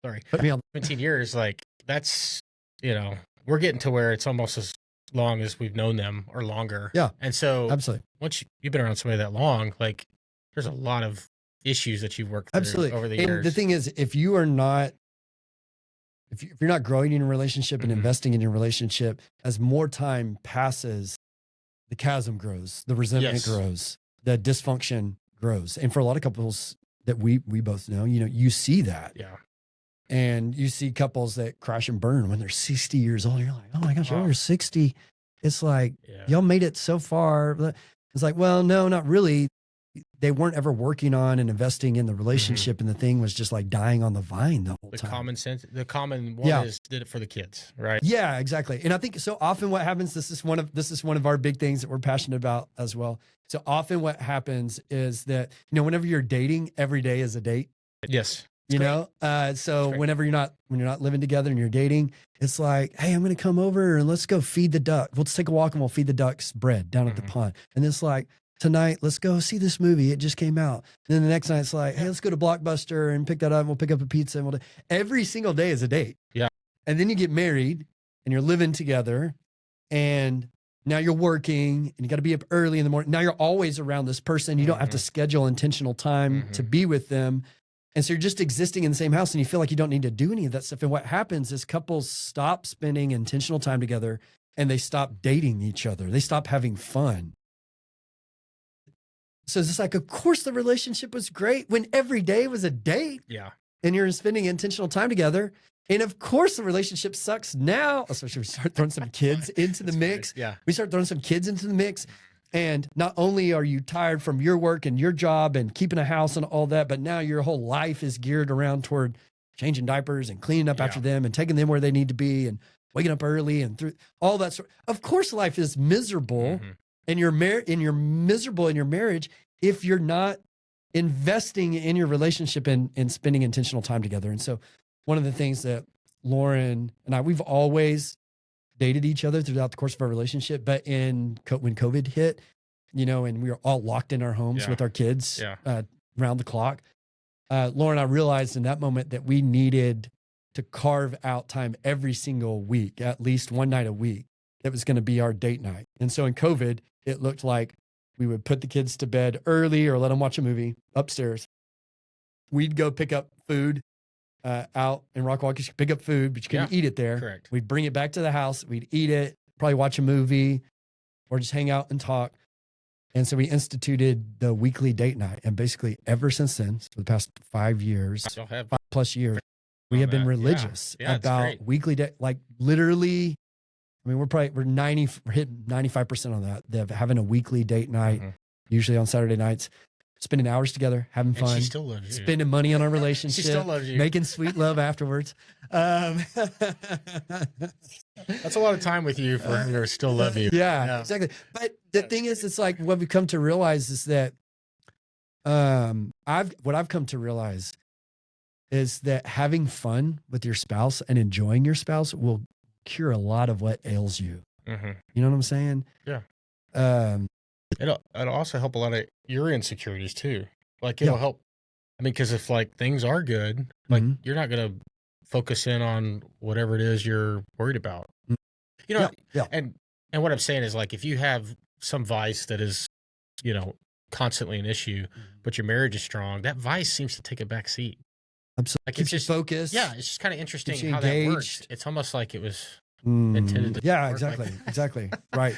Sorry.
Put me on.
17 years, like, that's, you know, we're getting to where it's almost as long as we've known them or longer.
Yeah.
And so
Absolutely.
once you've been around somebody that long, like, there's a lot of issues that you've worked through over the years.
And the thing is, if you're not growing in a relationship and investing in your relationship, as more time passes, the chasm grows, the resentment grows, the dysfunction grows. And for a lot of couples that we both know, you know, you see that.
Yeah.
And you see couples that crash and burn when they're 60 years old. You're like, oh my gosh, you're 60. It's like, y'all made it so far. It's like, well, no, not really. They weren't ever working on and investing in the relationship, and the thing was just like dying on the vine the whole time.
The common one is did it for the kids, right?
Yeah, exactly. And I think so often what happens, this is one of our big things that we're passionate about as well. So often what happens is that, you know, whenever you're dating, every day is a date.
Yes.
You know, so whenever when you're not living together and you're dating, it's like, hey, I'm going to come over and let's go feed the duck. Let's take a walk and we'll feed the ducks bread down at the pond. And it's like, tonight, let's go see this movie. It just came out. And then the next night it's like, hey, let's go to Blockbuster and pick that up. And we'll pick up a pizza. And every single day is a date.
Yeah.
And then you get married and you're living together and now you're working and you got to be up early in the morning. Now you're always around this person. You don't have to schedule intentional time to be with them. And so you're just existing in the same house and you feel like you don't need to do any of that stuff. And what happens is couples stop spending intentional time together and they stop dating each other. They stop having fun. So it's just like, of course the relationship was great when every day was a date.
Yeah.
and you're spending intentional time together. And of course, the relationship sucks now, especially we start throwing some kids into the mix.
Funny. Yeah.
We start throwing some kids into the mix. And not only are you tired from your work and your job and keeping a house and all that, but now your whole life is geared around toward changing diapers and cleaning up after them and taking them where they need to be and waking up early and through all that sort. Of course, life is miserable, and you're miserable in your marriage if you're not investing in your relationship and spending intentional time together. And so one of the things that Lauren and I, we've always dated each other throughout the course of our relationship, but when COVID hit, and we were all locked in our homes with our kids around the clock, Lauren and I realized in that moment that we needed to carve out time every single week, at least one night a week. That was going to be our date night. And so in COVID, it looked like we would put the kids to bed early or let them watch a movie upstairs. We'd go pick up food out in Rockwalk. You could pick up food, but you couldn't eat it there.
Correct.
We'd bring it back to the house. We'd eat it, probably watch a movie or just hang out and talk. And so we instituted the weekly date night. And basically ever since then, for the past 5 years, 5+ years, we have been religious about weekly date, like literally. I mean, we're hitting 95% on that. Having a weekly date night, usually on Saturday nights, spending hours together, having fun. And
she still loves you.
Spending money on our relationship.
She still loves you.
Making sweet love afterwards.
That's a lot of time with you for her to still love you.
Yeah, exactly. But the thing is, it's like what we've come to realize is that I've come to realize is that having fun with your spouse and enjoying your spouse will cure a lot of what ails you. You know what I'm saying?
Yeah. It'll also help a lot of your insecurities too. Like it'll help. I mean, because if like things are good, like you're not gonna focus in on whatever it is you're worried about. And what I'm saying is like if you have some vice that is, constantly an issue, but your marriage is strong, that vice seems to take a back seat.
Absolutely.
Like
Keeps
it's just
focused.
Yeah, it's just kind of interesting how
engaged.
that works. It's almost like it was intended to
Yeah,
work
exactly.
like
Exactly. Right.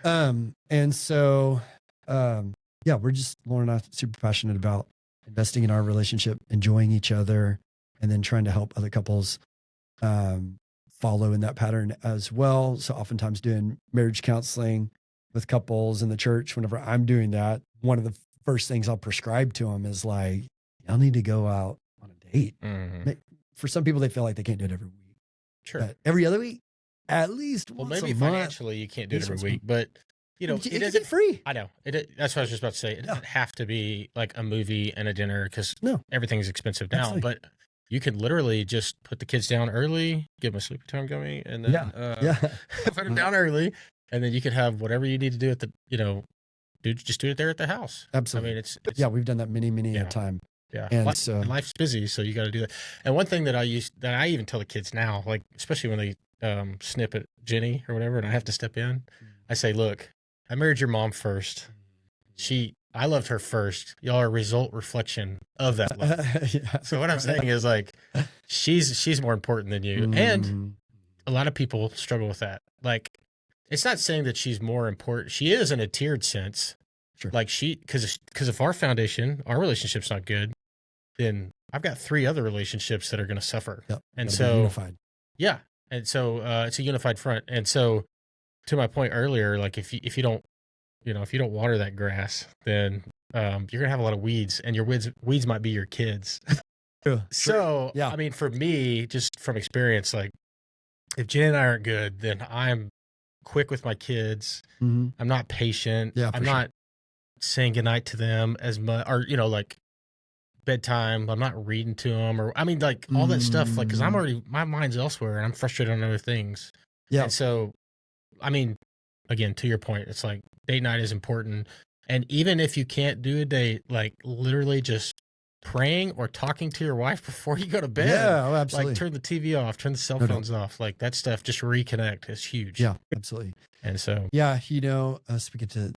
And so, Lauren and I are super passionate about investing in our relationship, enjoying each other, and then trying to help other couples follow in that pattern as well. So oftentimes doing marriage counseling with couples in the church, whenever I'm doing that, one of the first things I'll prescribe to them is like, y'all need to go out on a date. For some people, they feel like they can't do it every week.
Sure.
But every other week, at least once
maybe
a month.
financially you can't do it every week, but
it isn't free.
I know. That's what I was just about to say. It doesn't have to be like a movie and a dinner because everything's expensive now.
Absolutely.
But you could literally just put the kids down early, give them a sleepy time going, and then put them down early, and then you could have whatever you need to do at the just do it there at the house.
Absolutely.
I mean, it's
we've done that many a time.
Yeah,
and
life's busy, so you got to do that. And one thing that I even tell the kids now, like especially when they snip at Jenny or whatever, and I have to step in, I say, look, I married your mom first. I loved her first. Y'all are a reflection of that love. So what I'm saying is like, she's more important than you. And a lot of people struggle with that. Like, it's not saying that she's more important. She is in a tiered sense.
Sure.
Like because if our foundation, our relationship's not good, then I've got 3 other relationships that are going to suffer.
Yep.
And so
unified.
Yeah. And so it's a unified front. And so to my point earlier, like if you don't water that grass, then you're going to have a lot of weeds, and your weeds might be your kids.
True.
So, I mean, for me, just from experience, like if Jen and I aren't good, then I'm quick with my kids. I'm not patient. I'm not saying goodnight to them as much, or, like bedtime. I'm not reading to them, or, I mean, like all that stuff, like, cause my mind's elsewhere and I'm frustrated on other things. Yeah. And so, I mean, again, to your point, it's like date night is important. And even if you can't do a date, like literally just praying or talking to your wife before you go to bed.
Yeah, absolutely.
Like turn the TV off, turn the cell phones off. Like that stuff, just reconnect is huge.
Yeah, absolutely.
And so,
speaking to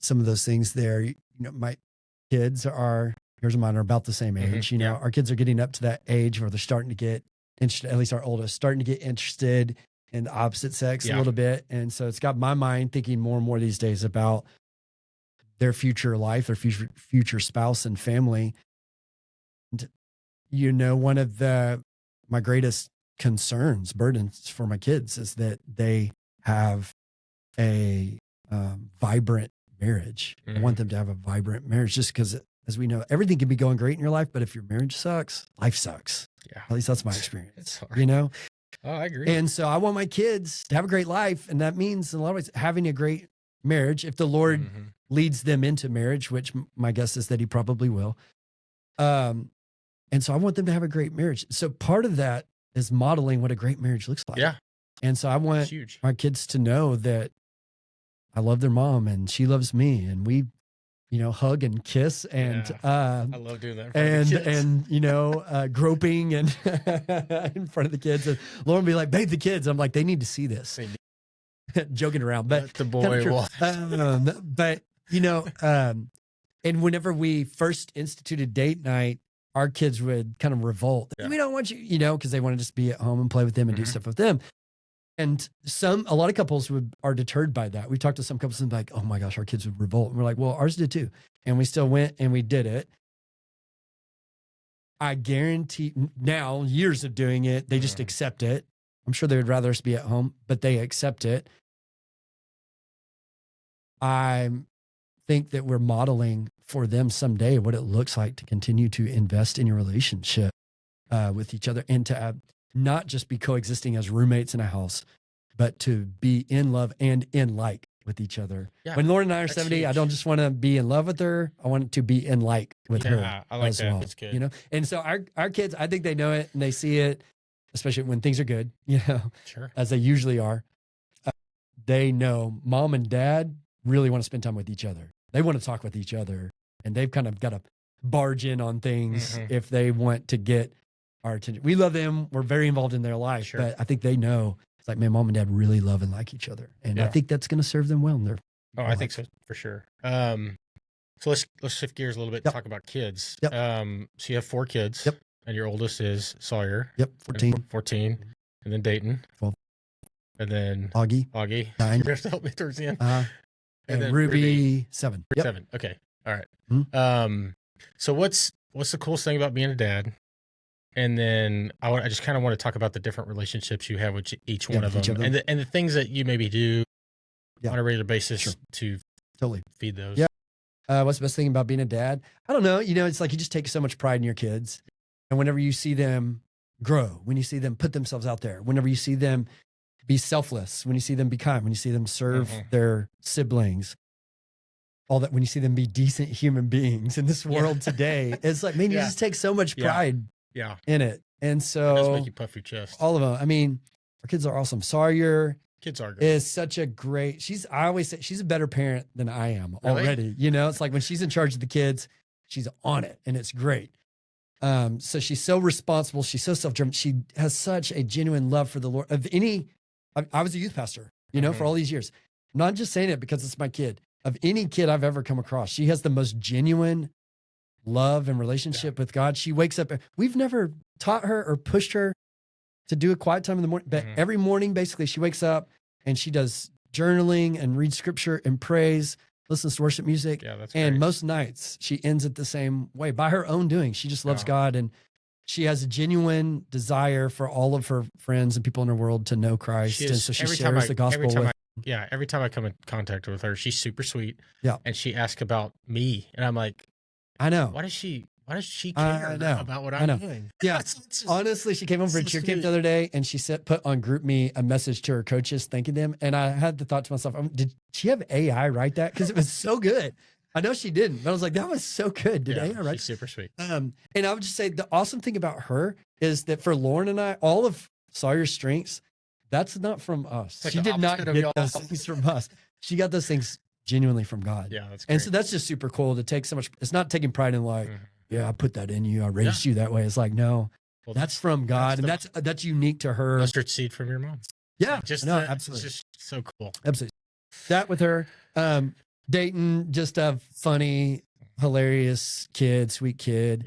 some of those things there, my kids yours and mine are about the same age. Our kids are getting up to that age where they're starting to get interested, at least our oldest, starting to get interested in the opposite sex a little bit. And so it's got my mind thinking more and more these days about their future life, their future spouse and family. And one of my greatest concerns, burdens for my kids is that they have a vibrant marriage. I want them to have a vibrant marriage just because, as we know, everything can be going great in your life, but if your marriage sucks, life sucks.
Yeah.
At least that's my experience,
Oh, I agree.
And so I want my kids to have a great life. And that means in a lot of ways having a great marriage, if the Lord leads them into marriage, which my guess is that he probably will. And so I want them to have a great marriage. So part of that is modeling what a great marriage looks like.
Yeah.
And so I want my kids to know that I love their mom and she loves me, and we, hug and kiss and
I love doing that.
And groping and in front of the kids. And Lauren will be like, "Babe, the kids." I'm like, "They need to see this." Joking around, but
the boy watch.
But and whenever we first instituted date night, our kids would kind of revolt. Yeah. We don't want you, because they want to just be at home and play with them and do stuff with them. And a lot of couples are deterred by that. We talked to some couples and like, "Oh my gosh, our kids would revolt." And we're like, "Well, ours did too." And we still went and we did it. I guarantee now, years of doing it, they just accept it. I'm sure they would rather us be at home, but they accept it. I think that we're modeling for them someday what it looks like to continue to invest in your relationship with each other, and to not just be coexisting as roommates in a house, but to be in love and in like with each other. Yeah, when Lauren and I are 70, huge. I don't just want to be in love with her. I want to be in like with her.
Yeah, I like that. Well, that's good.
And so our kids, I think they know it and they see it, especially when things are good,
sure,
as they usually are. They know mom and dad really want to spend time with each other. They want to talk with each other, and they've kind of got to barge in on things if they want to get our attention. We love them. We're very involved in their life, but I think they know it's like, man, mom and dad really love and like each other. And I think that's going to serve them well in their
I think so, for sure. So let's shift gears a little bit and talk about kids. So you have 4 kids, and your oldest is Sawyer. 14. And then Dayton.
12.
And then
Augie. 9.
You have to help me towards the end.
And then Ruby 7.
7. Okay. All right. So what's the coolest thing about being a dad? And then I just kind of want to talk about the different relationships you have with each one of them, and the things that you maybe do on a regular basis to feed those.
What's the best thing about being a dad? I don't know. It's like you just take so much pride in your kids, and whenever you see them grow, when you see them put themselves out there, whenever you see them be selfless, when you see them be kind, when you see them serve their siblings, all that, when you see them be decent human beings in this world today, it's like, man, you just take so much pride in it. And so
it does make you puff your chest.
All of them. I mean, our kids are awesome. Sawyer
kids are good.
Is such a great, I always say she's a better parent than I am already. It's like when she's in charge of the kids, she's on it and it's great. So she's so responsible. She's so self-driven. She has such a genuine love for the Lord. I was a youth pastor, for all these years. I'm not just saying it because it's my kid. Of any kid I've ever come across, she has the most genuine love and relationship with God. She wakes up. We've never taught her or pushed her to do a quiet time in the morning, but every morning, basically, she wakes up and she does journaling and reads scripture and prays, listens to worship music.
Yeah, that's
and
great.
Most nights she ends it the same way by her own doing. She just loves God, and she has a genuine desire for all of her friends and people in her world to know Christ. And so she shares the gospel with.
Every time I come in contact with her, she's super sweet.
Yeah.
And she asks about me. And I'm like,
I know.
Why does she care about what I'm doing?
Yeah. Honestly, she came over for a cheer camp the other day and she put on GroupMe a message to her coaches thanking them. And I had the thought to myself, did she have AI write that? Because it was so good. I know she didn't, but I was like, that was so good. Did AI write?
She's super sweet.
And I would just say the awesome thing about her is that for Lauren and I, all of Sawyer's strengths, that's not from us.
Like
she did not get those things from us. She got those things genuinely from God.
Yeah, that's great.
And so that's just super cool to take so much. It's not taking pride in like, I put that in you. I raised you that way. It's like, no, that's from God. And that's unique to her.
Mustard seed from your mom.
Yeah.
Absolutely. It's just so cool.
Absolutely. That with her. Dayton, just a funny, hilarious kid, sweet kid.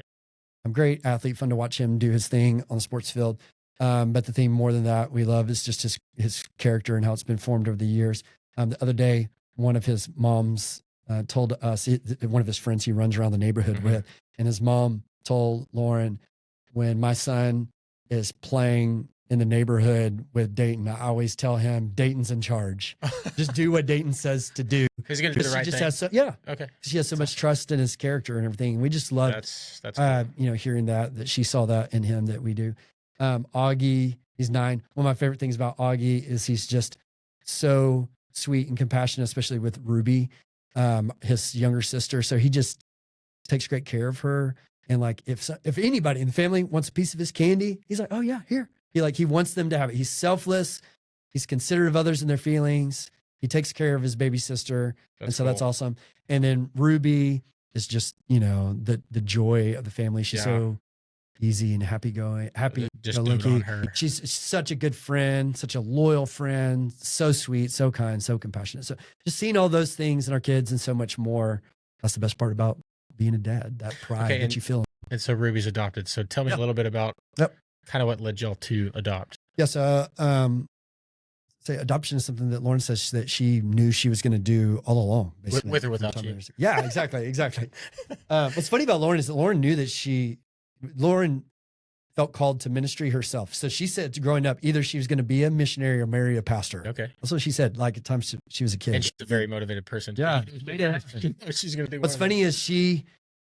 Great athlete, fun to watch him do his thing on the sports field. But the thing more than that we love is just his character and how it's been formed over the years. The other day, one of his moms told us, one of his friends he runs around the neighborhood with, and his mom told Lauren when my son is playing in the neighborhood with Dayton, I always tell him Dayton's in charge. Just do what Dayton says to do.
He's going to do the right thing.
Okay. She has so much trust in his character and everything. We just love
cool.
Hearing that she saw that in him that we do. Augie, he's 9. One of my favorite things about Augie is he's just so sweet and compassionate, especially with Ruby, his younger sister. So he just takes great care of her. And like, if anybody in the family wants a piece of his candy, he's like, oh yeah, here. He wants them to have it. He's selfless. He's considerate of others and their feelings. He takes care of his baby sister. That's awesome. And then Ruby is just, the joy of the family. She's so easy and happy. Just dote on her. She's such a good friend, such a loyal friend, so sweet, so kind, so compassionate. So just seeing all those things in our kids and so much more. That's the best part about being a dad, that pride that you feel.
And so Ruby's adopted. So tell me a little bit about kind of what led y'all to adopt.
Yes. Say adoption is something that Lauren says that she knew she was going to do all along.
With or without you.
Yeah, exactly. What's funny about Lauren is that Lauren knew that Lauren felt called to ministry herself. So she said growing up, either she was going to be a missionary or marry a pastor.
Okay.
That's what she said, like at times she was a kid.
And she's a very motivated person.
Yeah.
She's going to do
What's funny is she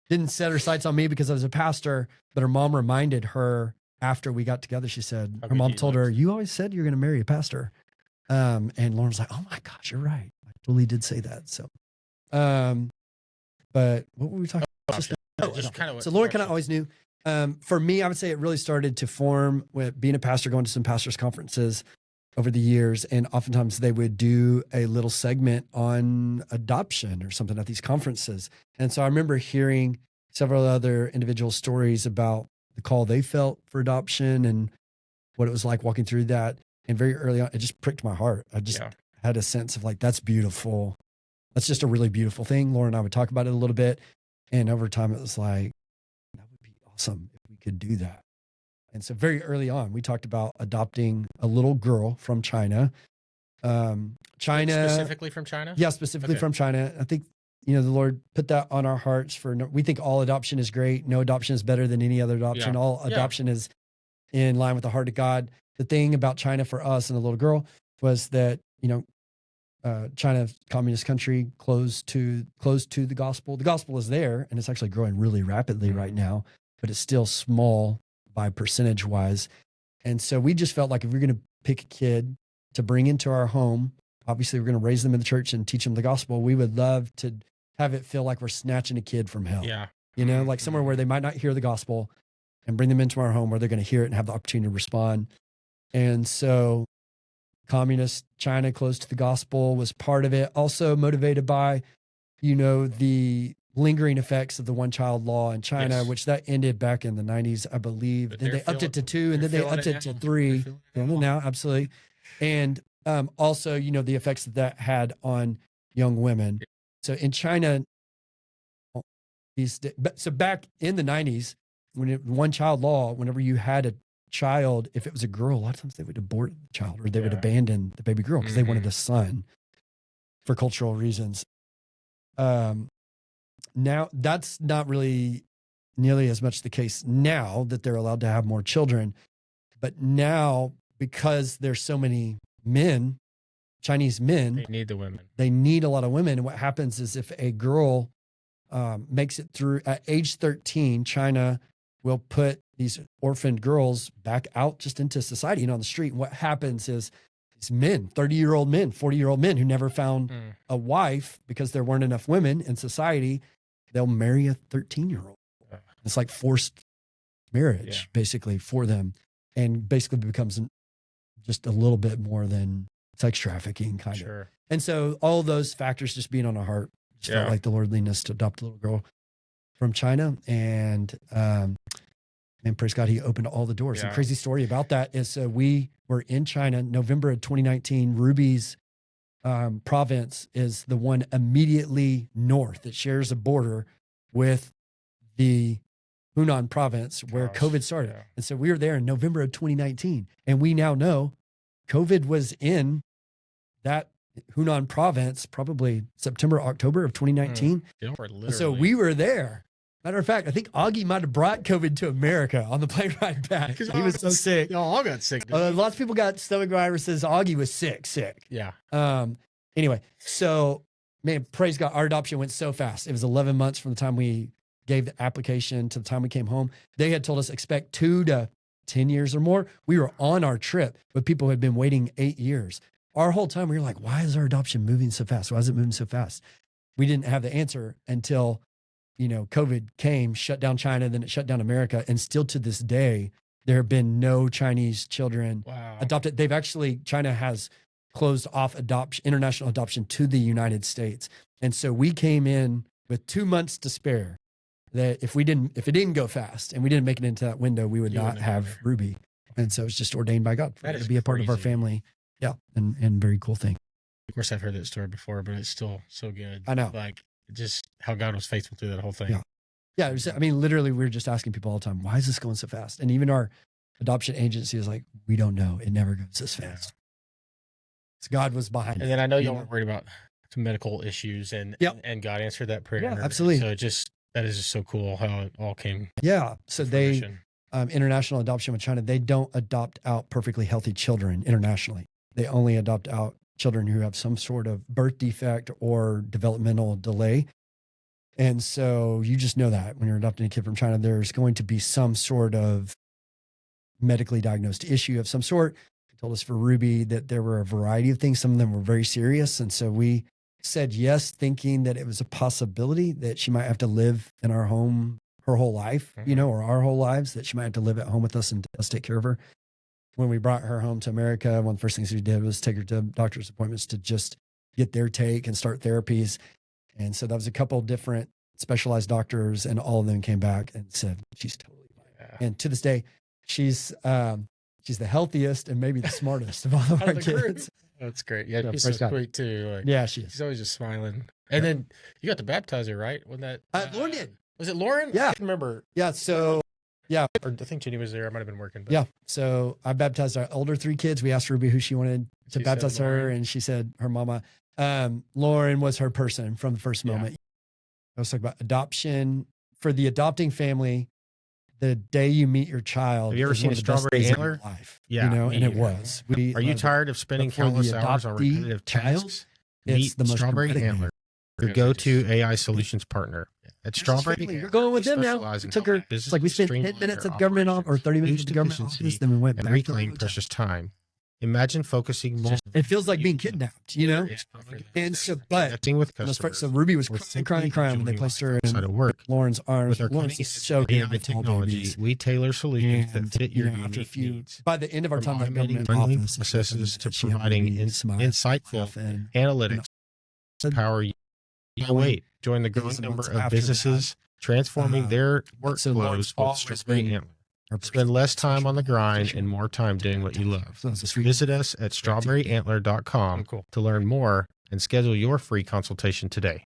didn't set her sights on me because I was a pastor, but her mom reminded her after we got together. She said, her mom told her, you always said you're going to marry a pastor. And Lauren's like, oh my gosh, you're right. I totally did say that. So, but what were we talking about? So Lauren kind of always knew. For me, I would say it really started to form with being a pastor, going to some pastors' conferences over the years. And oftentimes they would do a little segment on adoption or something at these conferences. And so I remember hearing several other individual stories about the call they felt for adoption and what it was like walking through that. And very early on, it just pricked my heart. I just had a sense of like, that's beautiful. That's just a really beautiful thing. Lauren and I would talk about it a little bit. And over time, it was like, that would be awesome if we could do that. And so very early on, we talked about adopting a little girl from China.
Specifically from China?
Yeah, specifically from China. I think, the Lord put that on our hearts we think all adoption is great. No adoption is better than any other adoption. Yeah. All adoption is in line with the heart of God. The thing about China for us and the little girl was that, China, communist country, closed to the gospel. The gospel is there and it's actually growing really rapidly right now, but it's still small by percentage wise. And so we just felt like if we're going to pick a kid to bring into our home, obviously we're going to raise them in the church and teach them the gospel. We would love to have it feel like we're snatching a kid from hell.
Yeah.
Like somewhere where they might not hear the gospel and bring them into our home where they're going to hear it and have the opportunity to respond. And so communist China close to the gospel was part of it. Also motivated by, the lingering effects of the one-child law in China, which that ended back in the 90s, I believe. Then they upped it to 2, and then they upped it to 3. Feeling it now, absolutely. And also, the effects that had on young women. So in China, so back in the 90s, when one-child law, whenever you had a child, if it was a girl, a lot of times they would abort the child or they would abandon the baby girl because they wanted a son for cultural reasons. Now that's not really nearly as much the case now that they're allowed to have more children. But now, because there's so many men, Chinese men,
they need the women.
They need a lot of women. And what happens is if a girl makes it through at age 13, China will put these orphaned girls back out just into society on the street. And what happens is these men, 30-year-old men, 40-year-old men who never found a wife because there weren't enough women in society, they'll marry a 13-year-old. It's like forced marriage, basically, for them. And basically becomes just a little bit more than sex trafficking, kind of. And so all those factors just being on our heart, just felt like the Lord leading us to adopt a little girl from China. And praise God, he opened all the doors. The crazy story about that is we were in China, November of 2019. Ruby's province is the one immediately north that shares a border with the Hunan province where COVID started. And so we were there in November of 2019. And we now know COVID was in that Hunan province, probably September, October of 2019. So we were there. Matter of fact, I think Augie might have brought COVID to America on the plane ride back. He was so sick.
Y'all all got sick.
Lots of people got stomach viruses. Augie was sick.
Yeah.
Anyway, so man, praise God, our adoption went so fast. It was 11 months from the time we gave the application to the time we came home. They had told us expect 2 to 10 years or more. We were on our trip, but people had been waiting 8 years. Our whole time we were like, why is our adoption moving so fast? Why is it moving so fast? We didn't have the answer until, COVID came, shut down China, then it shut down America. And still to this day, there have been no Chinese children adopted. China has closed off international adoption to the United States. And so we came in with 2 months to spare, that if it didn't go fast and we didn't make it into that window, we would not have Ruby. And so it's just ordained by God for it to be a part of our family. Yeah. And very cool thing.
Of course, I've heard that story before, but it's still so good.
I know.
Like just how God was faithful through that whole thing.
Yeah. Literally, we were just asking people all the time, why is this going so fast? And even our adoption agency is like, we don't know. It never goes this fast. So God was behind it.
And then I know y'all weren't worried about some medical issues and God answered that prayer.
Yeah, absolutely.
So that is just so cool how it all came.
Yeah. So international adoption with China, they don't adopt out perfectly healthy children internationally. They only adopt out children who have some sort of birth defect or developmental delay. And so you just know that when you're adopting a kid from China, there's going to be some sort of medically diagnosed issue of some sort. They told us for Ruby that there were a variety of things. Some of them were very serious. And so we said yes, thinking that it was a possibility that she might have to live in our home her whole life, or our whole lives, that she might have to live at home with us and us take care of her. When we brought her home to America, one of the first things we did was take her to doctor's appointments to just get their take and start therapies. And so that was a couple of different specialized doctors, and all of them came back and said, she's totally fine. Yeah. And to this day, she's the healthiest and maybe the smartest of all of our kids.
That's great. Yeah, she's so sweet too.
She is.
She's always just smiling. And then you got to baptize her, right? When that
Lauren did.
Was it Lauren?
Yeah.
I can't remember.
Yeah. So yeah.
Or I think Jenny was there. I might have been working. But.
Yeah. So I baptized our older 3 kids. We asked Ruby who she wanted to baptize her, and she said her mama. Lauren was her person from the first moment. I was talking about adoption for the adopting family. The day you meet your child.
Have you ever seen a strawberry antler?
Life,
yeah,
and it was.
Are you tired of spending countless hours on repetitive tasks?
It's the most
Strawberry Antler, your go-to AI solutions partner. At Strawberry,
you're going with them now. It took her. It's like we spent 10 minutes at the government office or 30 minutes at the government office, then we went back.
Reclaim precious time. Imagine focusing more.
It feels like being kidnapped, And so,
with customers.
So Ruby was crying when they placed her in Lauren's arms.
With our cutting AI technology, we tailor solutions that fit your unique needs.
By the end of our time at government
office, processes to providing insightful analytics to power you. Wait, join the growing number of businesses transforming their workflows with Strawberry Antler. Spend less time on the grind and more time doing what you love. Visit us at strawberryantler.com to learn more and schedule your free consultation today.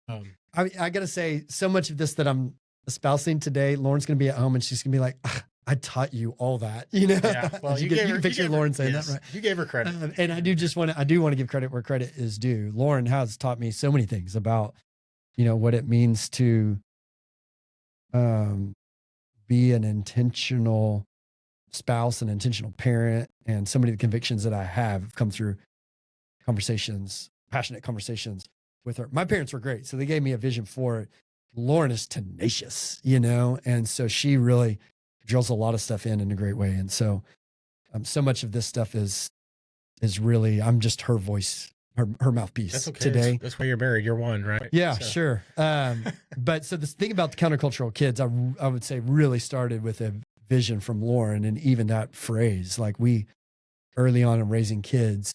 I got to say, so much of this that I'm espousing today, Lauren's going to be at home and she's going to be like, I taught you all that,
Yeah, well,
you can picture Lauren saying that, right?
You gave her credit.
And I do want to give credit where credit is due. Lauren has taught me so many things about, what it means to, be an intentional spouse, an intentional parent, and so many of the convictions that I have come through passionate conversations with her. My parents were great, so they gave me a vision for it. Lauren is tenacious, and so she really drills a lot of stuff in a great way. And so, so much of this stuff is really, I'm just her voice, her mouthpiece today.
That's why you're married. You're one, right?
Yeah, sure. But so this thing about the countercultural kids, I would say really started with a vision from Lauren, and even that phrase, like we early on in raising kids,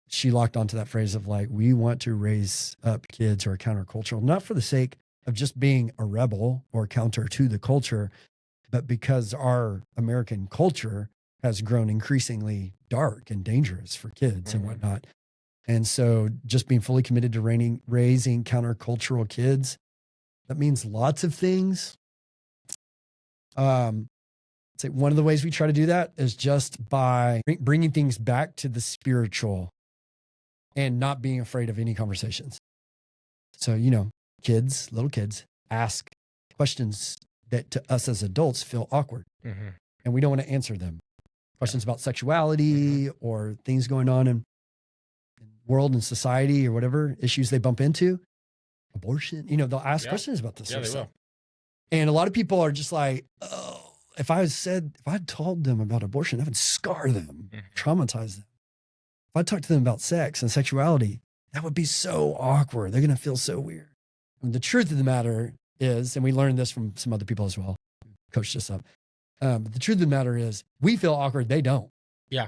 she locked onto that phrase of like, we want to raise up kids who are countercultural, not for the sake of just being a rebel or counter to the culture, but because our American culture has grown increasingly dark and dangerous for kids and whatnot. And so just being fully committed to raising countercultural kids, that means lots of things. I'd say one of the ways we try to do that is just by bringing things back to the spiritual and not being afraid of any conversations. So, kids, little kids, ask questions that to us as adults feel awkward, and we don't want to answer them. Questions about sexuality or things going on in world and society or whatever issues they bump into, abortion, they'll ask questions about this sort of stuff. And a lot of people are just like, oh, if I had told them about abortion, that would scar them, traumatize them. If I talked to them about sex and sexuality, that would be so awkward. They're going to feel so weird. And the truth of the matter is, and we learned this from some other people as well, coached us up. The truth of the matter is we feel awkward. They don't.
Yeah.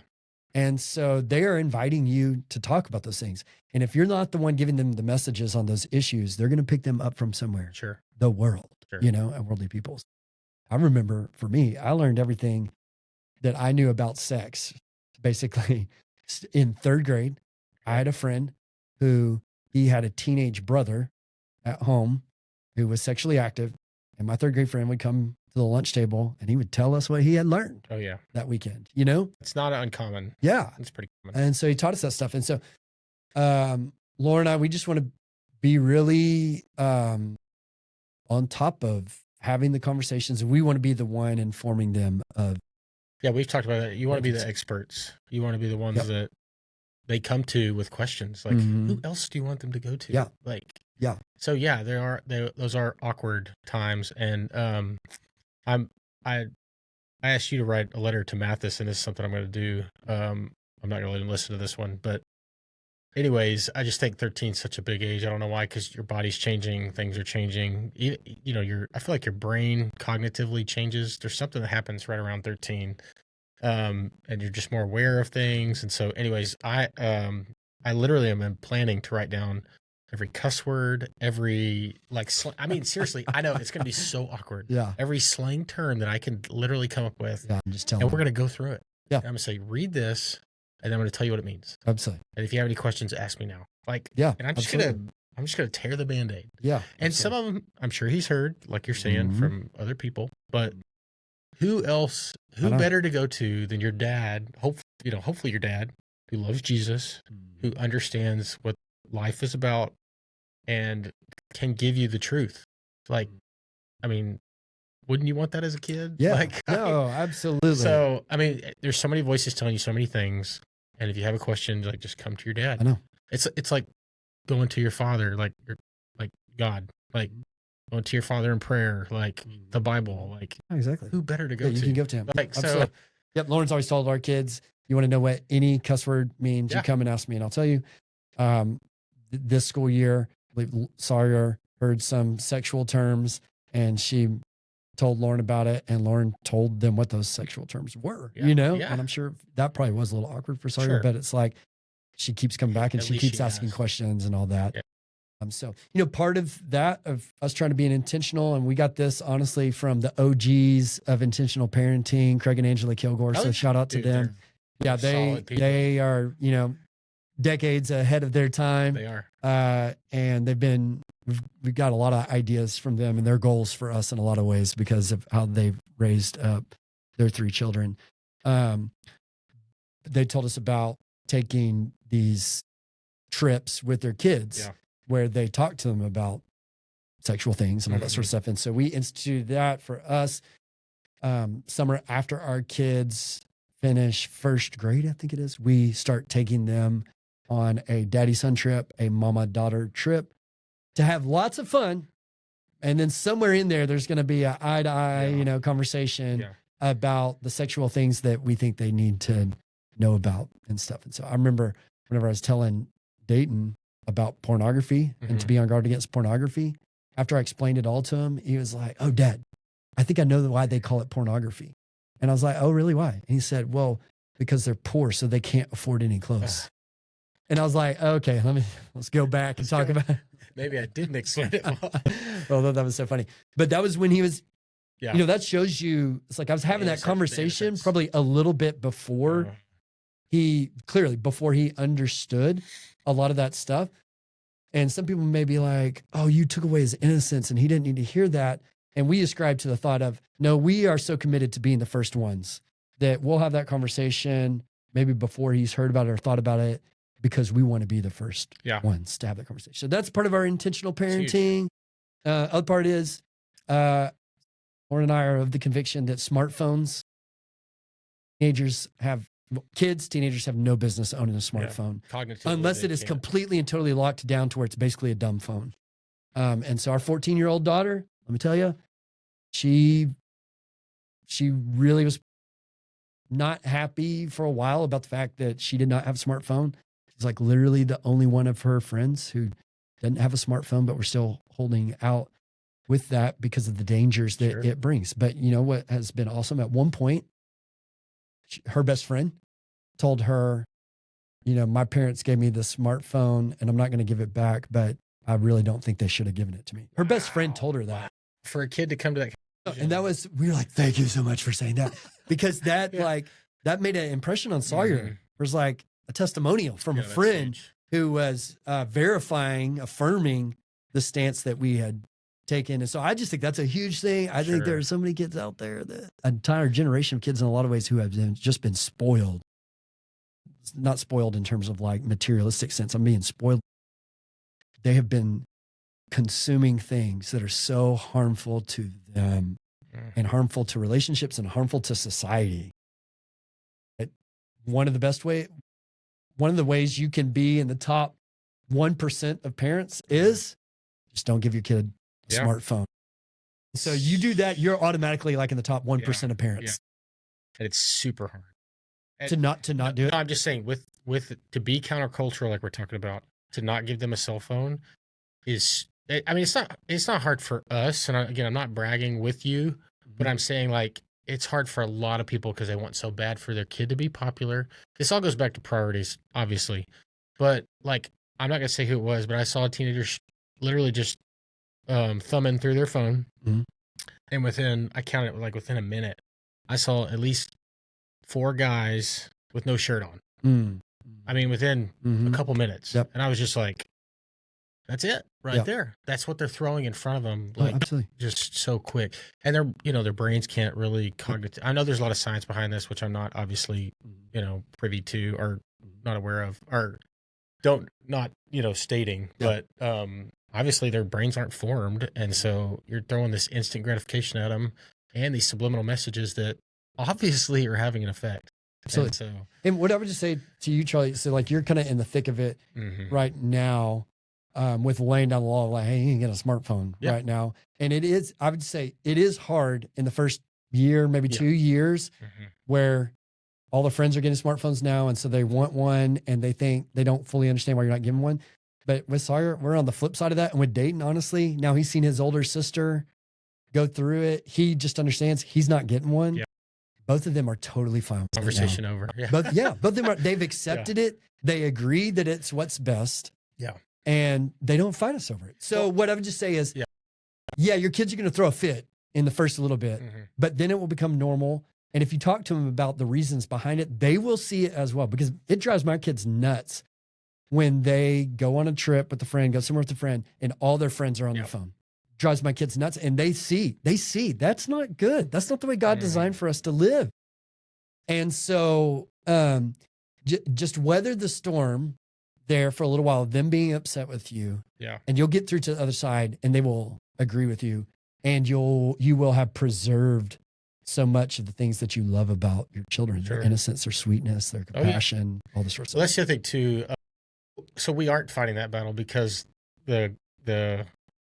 And so they are inviting you to talk about those things. And if you're not the one giving them the messages on those issues, they're going to pick them up from somewhere.
Sure.
The world, and worldly peoples. I remember for me, I learned everything that I knew about sex. Basically, in third grade, I had a friend who he had a teenage brother at home who was sexually active. And my third grade friend would come to the lunch table and he would tell us what he had learned that weekend,
It's not uncommon.
Yeah.
It's pretty common.
And so he taught us that stuff. And so Laura and I, we just want to be really on top of having the conversations, and we want to be the one informing them of.
Yeah, we've talked about that. You want to be the experts. You want to be the ones that they come to with questions. Like, who else do you want them to go to?
Yeah.
So those are awkward times. And I asked you to write a letter to Mathis, and this is something I'm going to do. I'm not going to let him listen to this one, but anyways, I just think 13 is such a big age. I don't know why, because your body's changing, things are changing. I feel like your brain cognitively changes. There's something that happens right around 13, and you're just more aware of things. And so, anyways, I literally am planning to write down every cuss word, every seriously, I know it's going to be so awkward.
Yeah.
Every slang term that I can literally come up with.
Yeah, I'm just telling.
And we're going to go through it.
Yeah.
And I'm going to say, read this, and then I'm going to tell you what it means.
Absolutely.
And if you have any questions, ask me now. And I'm just gonna tear the Band-Aid.
Yeah.
And some of them, I'm sure he's heard, like you're saying, from other people. But who better to go to than your dad? Hopefully your dad, who loves Jesus, who understands what life is about, and can give you the truth. Wouldn't you want that as a kid?
Yeah. No, absolutely.
So, there's so many voices telling you so many things. And if you have a question, just come to your dad.
I know.
It's like going to your father, like God, going to your father in prayer, the Bible,
exactly.
Who better to go to?
You can go to him.
So.
Yep. Lauren's always told our kids, you want to know what any cuss word means, you come and ask me and I'll tell you. This school year, I believe Sawyer heard some sexual terms and she told Lauren about it, and Lauren told them what those sexual terms were, and I'm sure that probably was a little awkward for Sawyer, but it's like she keeps coming back and she keeps asking questions and all that. Yeah. So, part of that, of us trying to be intentional, and we got this honestly from the OGs of intentional parenting, Craig and Angela Kilgore. So shout out to them. Yeah. They are, decades ahead of their time.
They are.
And we've got a lot of ideas from them and their goals for us in a lot of ways because of how they've raised up their 3 children. They told us about taking these trips with their kids where they talk to them about sexual things and all that sort of stuff. And so we instituted that for us. Summer after our kids finish first grade, I think it is, we start taking them on a daddy-son trip, a mama-daughter trip, to have lots of fun. And then somewhere in there's going to be an eye-to-eye, conversation about the sexual things that we think they need to know about and stuff. And so I remember whenever I was telling Dayton about pornography and to be on guard against pornography, after I explained it all to him, he was like, "Oh, Dad, I think I know why they call it pornography." And I was like, "Oh, really? Why?" And he said, "Well, because they're poor, so they can't afford any clothes." And I was like, "Okay, let's go back and talk about it."
Maybe I didn't explain it well.
Although that was so funny. But that was when he was, that shows you, it's like I was having that conversation probably a little bit before before he understood a lot of that stuff. And some people may be like, "Oh, you took away his innocence and he didn't need to hear that." And we ascribe to the thought of, no, we are so committed to being the first ones that we'll have that conversation maybe before he's heard about it or thought about it, because we want to be the first ones to have that conversation. So that's part of our intentional parenting. Other part is Lauren and I are of the conviction that smartphones, teenagers have no business owning a smartphone unless it is completely and totally locked down to where it's basically a dumb phone. And so our 14-year-old daughter, let me tell you, she really was not happy for a while about the fact that she did not have a smartphone. She's like literally the only one of her friends who doesn't have a smartphone, but we're still holding out with that because of the dangers that it brings. But you know what has been awesome? At one point, her best friend told her, you know, my parents gave me the smartphone and I'm not going to give it back, but I really don't think they should have given it to me. Her best friend told her that.
For a kid to come to that.
And we were like, thank you so much for saying that. Because that that made an impression on Sawyer. It was like a testimonial from a friend who was affirming the stance that we had taken. And so I just think that's a huge thing. I think there are so many kids out there, that an entire generation of kids in a lot of ways who have just been spoiled. Not spoiled in terms of like materialistic sense. I'm being spoiled. They have been consuming things that are so harmful to them and harmful to relationships and harmful to society. One of the ways you can be in the top 1% of parents is just don't give your kid a smartphone. So you do that, you're automatically like in the top 1% of parents.
And it's super hard.
To not do it.
No, I'm just saying with to be countercultural, like we're talking about, to not give them a cell phone is, I mean, it's not hard for us. And again, I'm not bragging with you, but I'm saying like, it's hard for a lot of people because they want so bad for their kid to be popular. This all goes back to priorities, obviously. But like, I'm not going to say who it was, but I saw a teenager literally just thumbing through their phone. And I counted like within a minute, I saw at least 4 guys with no shirt on. I mean, within a couple minutes. And I was just like, that's it there. That's what they're throwing in front of them. Like just so quick. And their brains can't really cognitive. I know there's a lot of science behind this, which I'm not obviously, privy to or not aware of or not stating, but, obviously their brains aren't formed. And so you're throwing this instant gratification at them and these subliminal messages that obviously are having an effect.
Absolutely. And what I would just say to you, Charlie, so like you're kind of in the thick of it right now, with laying down the law, like, hey, you can get a smartphone right now. And I would say it is hard in the first year, maybe 2 years, where all the friends are getting smartphones now. And so they want one and they think they don't fully understand why you're not giving one. But with Sawyer, we're on the flip side of that. And with Dayton, honestly, now he's seen his older sister go through it. He just understands he's not getting one. Yeah. Both of them are totally fine with
conversation over. Yeah.
Both of them they've accepted it. They agree that it's what's best.
Yeah.
And they don't fight us over it. So what I would just say is, your kids are going to throw a fit in the first little bit, but then it will become normal. And if you talk to them about the reasons behind it, they will see it as well, because it drives my kids nuts when they go on a trip with a friend, go somewhere with a friend, and all their friends are on their phone. Drives my kids nuts. And they see that's not good. That's not the way God designed for us to live. And so just weather the storm there for a little while, them being upset with you. Yeah. And you'll get through to the other side and they will agree with you. And you will have preserved so much of the things that you love about your children, their innocence, their sweetness, their compassion, all this sort of stuff.
That's the other thing too. So we aren't fighting that battle because it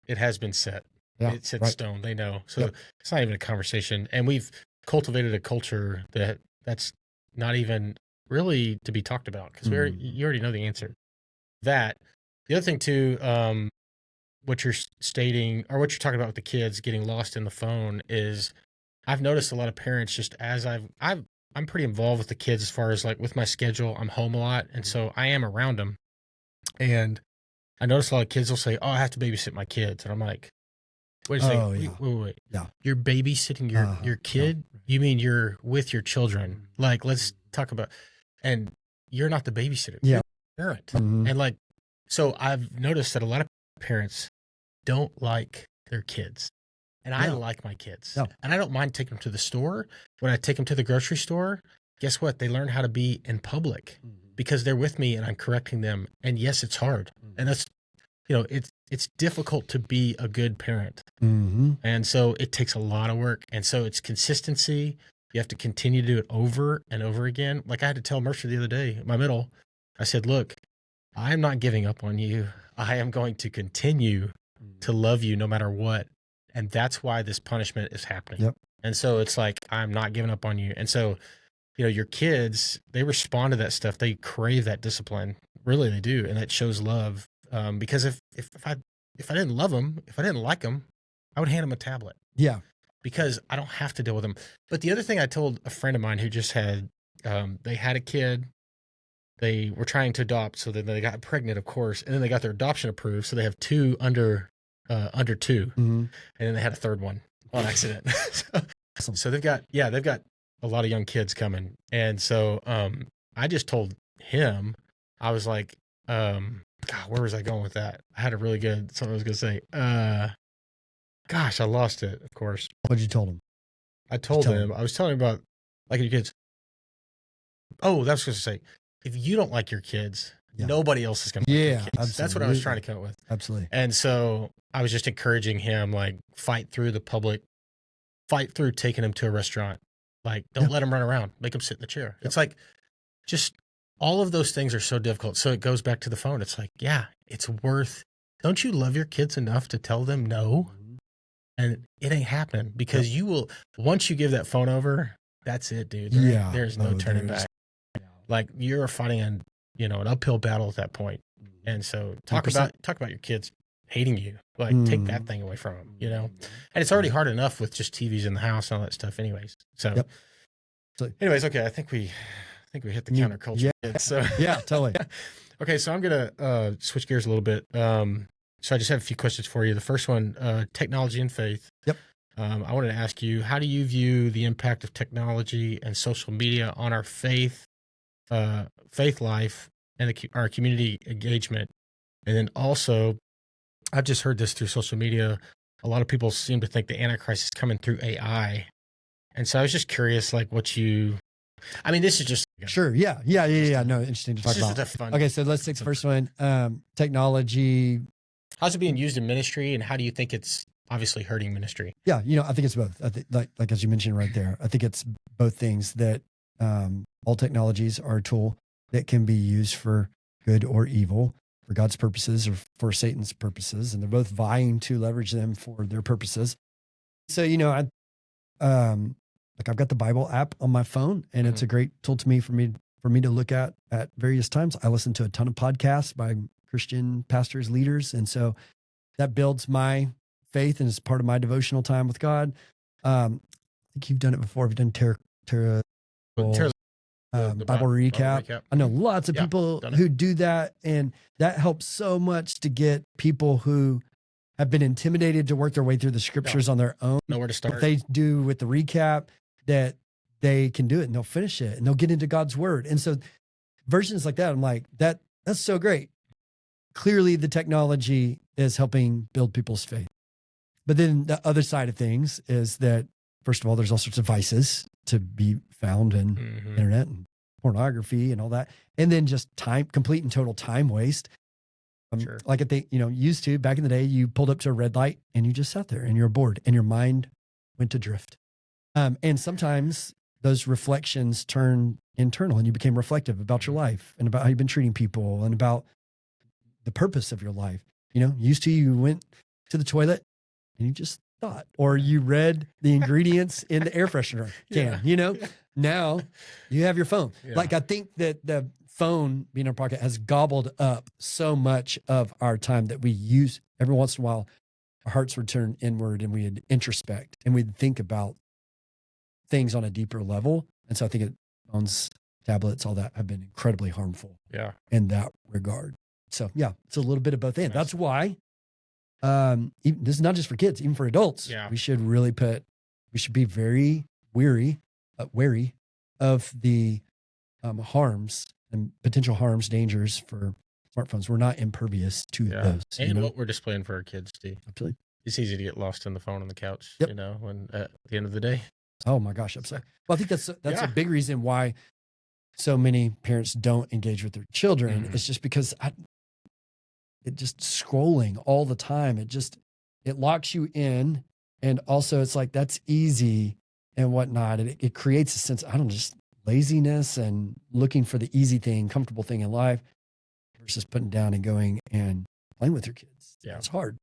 has been set. Yeah, it's set in stone. They know. So it's not even a conversation. And we've cultivated a culture that's not even really to be talked about because you already know the answer. The other thing too, what you're stating or what you're talking about with the kids getting lost in the phone is I've noticed a lot of parents just as I'm pretty involved with the kids as far as like with my schedule. I'm home a lot. And so I am around them. And I notice a lot of kids will say, oh, I have to babysit my kids. And I'm like, wait a second. Wait. Yeah. You're babysitting your kid? No. You mean you're with your children? Like, let's talk about, and you're not the babysitter. Yeah. You're the parent. And like, so I've noticed that a lot of parents don't like their kids. And I like my kids. No. And I don't mind taking them to the store. When I take them to the grocery store, guess what? They learn how to be in public because they're with me and I'm correcting them. And yes, it's hard. And it's difficult to be a good parent.
Mm-hmm.
And so it takes a lot of work. And so it's consistency. You have to continue to do it over and over again. Like I had to tell Mercer the other day, my middle, I said, look, I'm not giving up on you. I am going to continue to love you no matter what. And that's why this punishment is happening.
Yep.
And so it's like, I'm not giving up on you. And so, your kids, they respond to that stuff. They crave that discipline. Really, they do. And that shows love. Because if I didn't love them, if I didn't like them, I would hand them a tablet.
Yeah.
Because I don't have to deal with them. But the other thing I told a friend of mine who just had, they had a kid, they were trying to adopt. So then they got pregnant, of course, and then they got their adoption approved. So they have two under 2.
Mm-hmm.
And then they had a third one on accident. So they've got a lot of young kids coming. And so, I just told him, I was like, God, where was I going with that? I had a really good, something I was going to say, gosh, I lost it, of course.
What'd you told him?
I told him, I was telling him about like your kids. Oh, that's what I was going to say. If you don't like your kids, nobody else is going to like your kids.
Absolutely.
That's what I was trying to come up with.
Absolutely.
And so I was just encouraging him, like, fight through taking him to a restaurant. Like, don't let him run around. Make him sit in the chair. It's like, just all of those things are so difficult. So it goes back to the phone. It's like, it's worth, don't you love your kids enough to tell them no? And it ain't happening because you will, once you give that phone over, that's it, dude. There's no turning back. Like you're fighting an uphill battle at that point. And so talk about your kids hating you, like take that thing away from them, and it's already hard enough with just TVs in the house and all that stuff anyways. So anyways, okay. I think we hit the counterculture. So
totally.
Okay. So I'm going to switch gears a little bit. So I just have a few questions for you. The first one, technology and faith.
Yep.
I wanted to ask you, how do you view the impact of technology and social media on our faith life and our community engagement? And then also, I've just heard this through social media. A lot of people seem to think the Antichrist is coming through AI. And so I was just curious, like this is just.
Sure. Yeah. No, interesting to talk about.
Fun.
Okay. So let's take the first one. Technology.
How's it being used in ministry, and how do you think it's obviously hurting ministry?
Yeah. I think it's both. I think like as you mentioned right there, I think it's both things that, all technologies are a tool that can be used for good or evil, for God's purposes or for Satan's purposes. And they're both vying to leverage them for their purposes. So, I've got the Bible app on my phone, and it's a great tool to me for me to look at various times. I listen to a ton of podcasts by Christian pastors, leaders. And so that builds my faith and is part of my devotional time with God. I think you've done it before. We've done Bible recap. I know lots of people who do that, and that helps so much to get people who have been intimidated to work their way through the scriptures on their own.
Know where to start.
What they do with the recap, that they can do it and they'll finish it and they'll get into God's word. And so versions like that, I'm like, that's so great. Clearly the technology is helping build people's faith. But then the other side of things is that, first of all, there's all sorts of vices to be found in internet and pornography and all that. And then just complete and total time waste.
Sure.
Like I think, used to back in the day, you pulled up to a red light and you just sat there and you're bored and your mind went to drift. And sometimes those reflections turn internal and you became reflective about your life and about how you've been treating people and about the purpose of your life. Used to, you went to the toilet and you just thought, or you read the ingredients in the air freshener can, now you have your phone. Yeah. Like I think that the phone being in our pocket has gobbled up so much of our time that we use every once in a while. Our hearts would turn inward and we'd introspect and we'd think about things on a deeper level. And so I think phones, tablets, all that have been incredibly harmful in that regard. So it's a little bit of both ends. That's why this is not just for kids, even for adults.
Yeah.
We should be very wary of the harms and potential harms, dangers for smartphones. We're not impervious to those.
And what we're displaying for our kids, Steve.
Absolutely.
It's easy to get lost in the phone on the couch,
Yep.
when at the end of the day.
Oh my gosh. Well, I think that's a big reason why so many parents don't engage with their children. It's just because just scrolling all the time. It locks you in. And also it's like, that's easy and whatnot. And it creates a sense, I don't know, just laziness and looking for the easy thing, comfortable thing in life versus putting down and going and playing with your kids.
Yeah.
It's hard.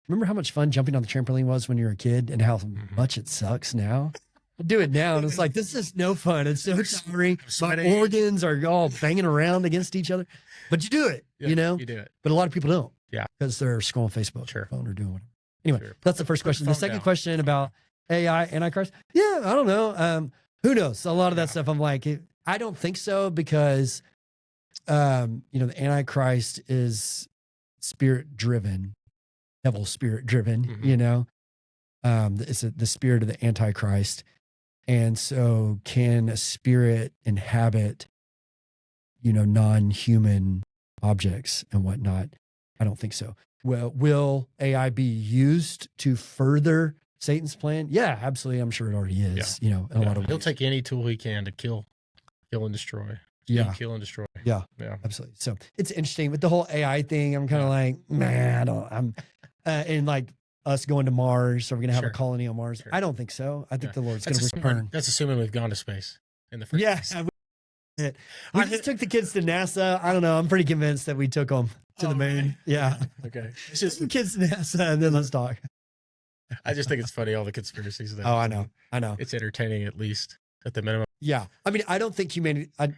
Remember how much fun jumping on the trampoline was when you were a kid and how much it sucks now? I do it now and it's like, this is no fun. It's so tiring. My organs are all banging around against each other, but you do it, you know?
You do it.
But a lot of people don't.
Yeah.
Because they're scrolling Facebook
Sure.
phone or doing whatever. Anyway,
Sure.
that's the first question. The second question about AI, Antichrist. Yeah, I don't know. Who knows? A lot of that stuff, I'm like, I don't think so because, the Antichrist is spirit driven, devil spirit driven, it's the spirit of the Antichrist. And so can a spirit inhabit, non-human objects and whatnot? I don't think so. Well, will AI be used to further Satan's plan? Yeah, absolutely. I'm sure it already is, in a lot of ways.
He'll take any tool he can to kill and destroy.
Yeah.
Kill and destroy.
Yeah, absolutely. So it's interesting with the whole AI thing. I'm kind of like, man, and like us going to Mars. Are we going to have a colony on Mars? Sure. I don't think so. I think the Lord's going to return.
That's assuming we've gone to space in the first place.
We just took the kids to NASA. I don't know. I'm pretty convinced that we took them to the moon. Right. Yeah.
Okay.
It's just the kids to NASA and then let's talk.
I just think it's funny, all the conspiracies.
I know.
It's entertaining, at least at the minimum.
Yeah. I mean, I don't think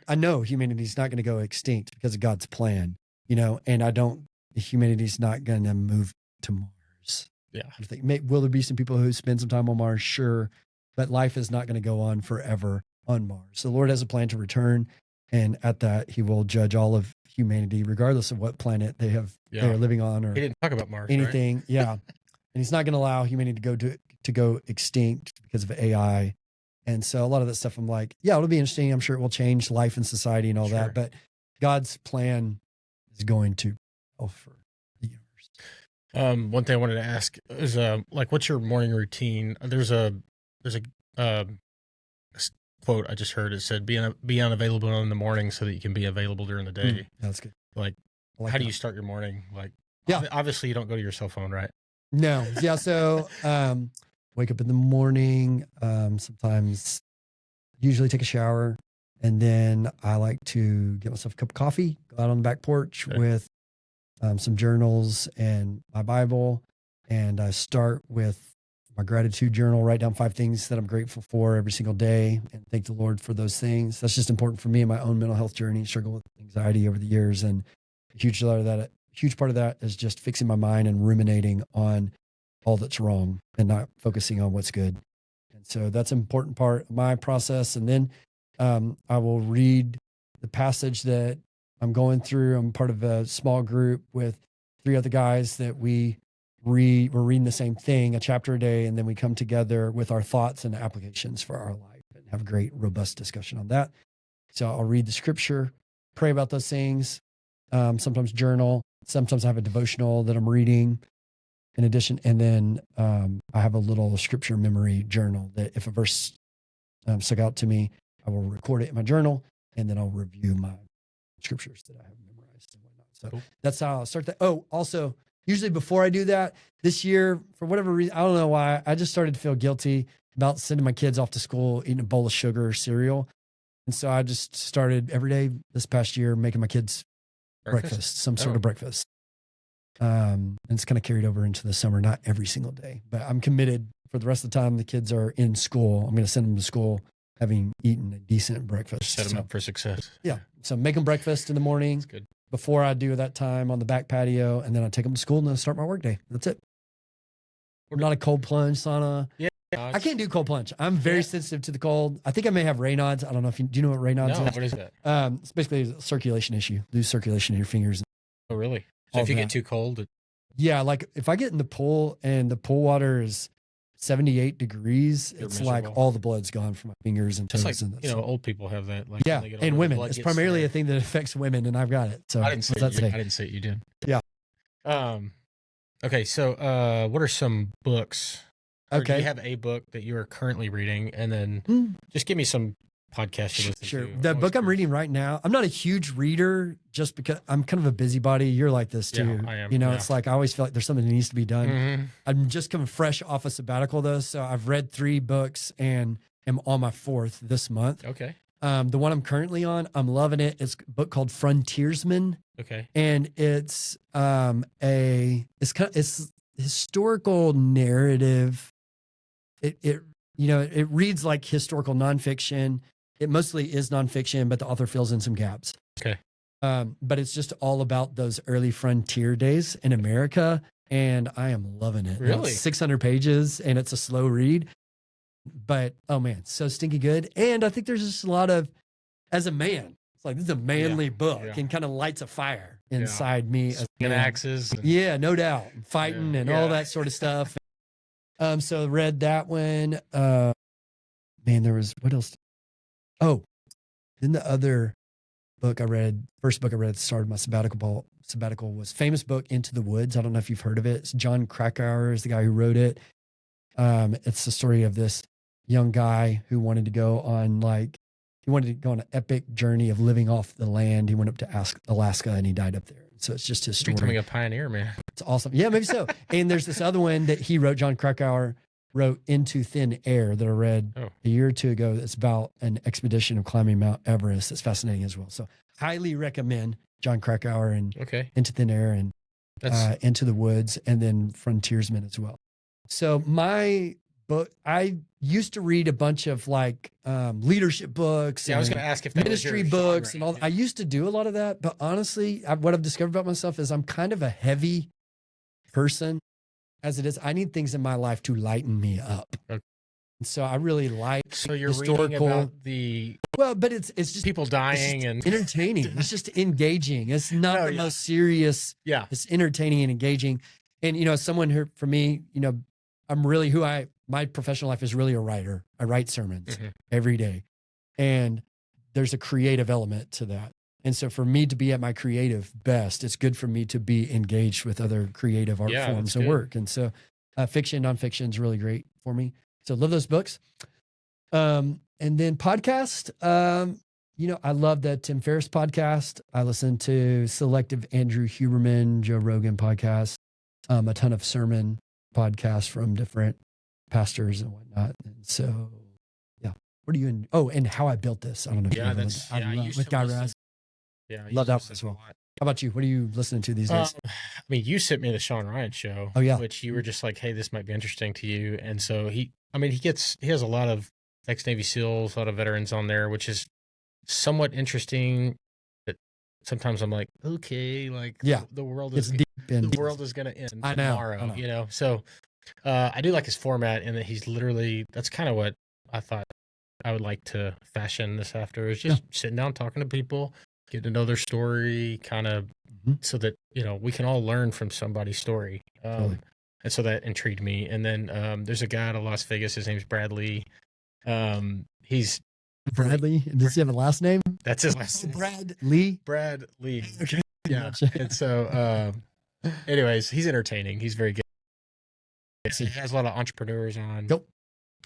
I know humanity's not going to go extinct because of God's plan, and humanity's not going to move to Mars.
Yeah.
I think, will there be some people who spend some time on Mars? Sure. But life is not going to go on forever on Mars. The Lord has a plan to return, and at that, he will judge all of humanity, regardless of what planet they are living on, or
he didn't talk about Mars,
anything.
Right?
Yeah. And he's not going to allow humanity to go extinct because of AI. And so a lot of that stuff, I'm like, yeah, it'll be interesting. I'm sure it will change life and society and all that. But God's plan is going to offer the universe.
One thing I wanted to ask is, what's your morning routine? There's a quote I just heard. It said, be unavailable in the morning so that you can be available during the day.
That's good.
How do you start your morning? Obviously you don't go to your cell phone, right?
No. Yeah. So, wake up in the morning, sometimes usually take a shower, and then I like to get myself a cup of coffee, go out on the back porch with some journals and my Bible. And I start with my gratitude journal, write down 5 things that I'm grateful for every single day and thank the Lord for those things. That's just important for me in my own mental health journey, struggle with anxiety over the years. And a huge part of that is just fixing my mind and ruminating on all that's wrong and not focusing on what's good. And so that's an important part of my process. And then I will read the passage that I'm going through. I'm part of a small group with 3 other guys that we're reading the same thing, a chapter a day, and then we come together with our thoughts and applications for our life and have a great, robust discussion on that. So I'll read the scripture, pray about those things, sometimes journal, sometimes I have a devotional that I'm reading in addition. And then I have a little scripture memory journal that if a verse stuck out to me, I will record it in my journal, and then I'll review my scriptures that I have memorized and whatnot. So that's how I'll start that. Oh, also, usually before I do that, this year, for whatever reason, I don't know why, I just started to feel guilty about sending my kids off to school eating a bowl of sugar or cereal. And so I just started every day this past year making my kids breakfast, some sort of breakfast. And it's kind of carried over into the summer, not every single day, but I'm committed for the rest of the time the kids are in school. I'm going to send them to school having eaten a decent breakfast.
Set them up for success.
Yeah. So make them breakfast in the morning.
That's good.
Before I do that time on the back patio, and then I take them to school and then I start my work day. That's it. We're not a cold plunge sauna.
Yeah.
I can't do cold plunge. I'm very sensitive to the cold. I think I may have Raynaud's. I don't know if do you know what Raynaud's is?
What is that?
It's basically a circulation issue. Lose circulation in your fingers.
Oh, really? So if you get too cold?
Yeah. Like if I get in the pool and the pool water is 78 degrees, it's miserable. Like all the blood's gone from my fingers and toes.
It's like, old people have that. Like
yeah. And women. It's primarily a thing that affects women, and I've got it. So
I didn't say you did.
Yeah.
Okay. So what are some books?
Okay.
Do you have a book that you are currently reading? And then just give me some podcasts you listen
Sure.
to?
The book I'm reading right now, I'm not a huge reader just because I'm kind of a busybody. You're like this too.
Yeah, I am.
You know,
Yeah.
it's like I always feel like there's something that needs to be done.
Mhm.
I'm just coming fresh off a sabbatical though. So I've read 3 books and am on my 4th this month.
Okay.
The one I'm currently on, I'm loving it. It's a book called Frontiersman.
Okay.
And it's it's historical narrative. It reads like historical nonfiction. It mostly is nonfiction, but the author fills in some gaps.
Okay.
But it's just all about those early frontier days in America, and I am loving it.
Really?
It's 600 pages, and it's a slow read. But oh man, so stinky good. And I think there's just a lot of, as a man, it's like this is a manly book and kind of lights a fire inside me. As
axes.
Yeah, no doubt. Fighting and all that sort of stuff. So read that one. Man, there was what else? Oh, then the other book I read, first book I read, started my sabbatical was famous book Into the Woods. I don't know if you've heard of it. It's John Krakauer is the guy who wrote it. It's the story of this young guy who wanted to go on an epic journey of living off the land. He went up to Alaska and he died up there. So it's just his story.
Becoming a pioneer, man.
It's awesome. Yeah, maybe so. And there's this other one that he wrote, John Krakauer wrote, Into Thin Air, that I read a year or 2 ago. It's about an expedition of climbing Mount Everest. It's fascinating as well. So highly recommend John Krakauer and Into Thin Air and Into the Woods, and then Frontiersman as well. So my book, I used to read a bunch of leadership books.
Yeah, I was going to ask if that
ministry
was your
books
genre.
and all. I used to do a lot of that, but honestly, what I've discovered about myself is I'm kind of a heavy person as it is. I need things in my life to lighten me up.
Okay.
And so I really like
So you're
historical.
reading about the
But it's just
people dying and
entertaining. It's just engaging. It's not the most serious.
Yeah.
It's entertaining and engaging. And as someone who, for me, I'm really my professional life is really a writer. I write sermons every day. And there's a creative element to that. And so for me to be at my creative best, it's good for me to be engaged with other creative art forms and work. And so fiction, nonfiction is really great for me. So love those books. And then podcast, I love the Tim Ferriss podcast. I listen to selective Andrew Huberman, Joe Rogan podcast, a ton of sermon podcasts from different pastors and whatnot. And so, what are you in? Oh, and How I Built This. I don't know if you know that. I love with Guy Raz.
Yeah,
love that one as well. How about you? What are you listening to these days?
I mean, you sent me the Sean Ryan show.
Oh yeah,
which you were just like, hey, this might be interesting to you. And so he has a lot of ex-Navy SEALs, a lot of veterans on there, which is somewhat interesting. But sometimes I'm like, okay, the world is going to end tomorrow, So I do like his format, and that he's literally, that's kind of what I thought I would like to fashion this after, is just sitting down, talking to people, getting to know their story, kind of so that, we can all learn from somebody's story. And so that intrigued me. And then there's a guy out of Las Vegas. His name's Bradley. He's
Bradley. Does he have a last name?
That's his last name.
Brad Lee.
Okay. Yeah. And so, anyways, he's entertaining. He's very good. He has a lot of entrepreneurs on.
Nope.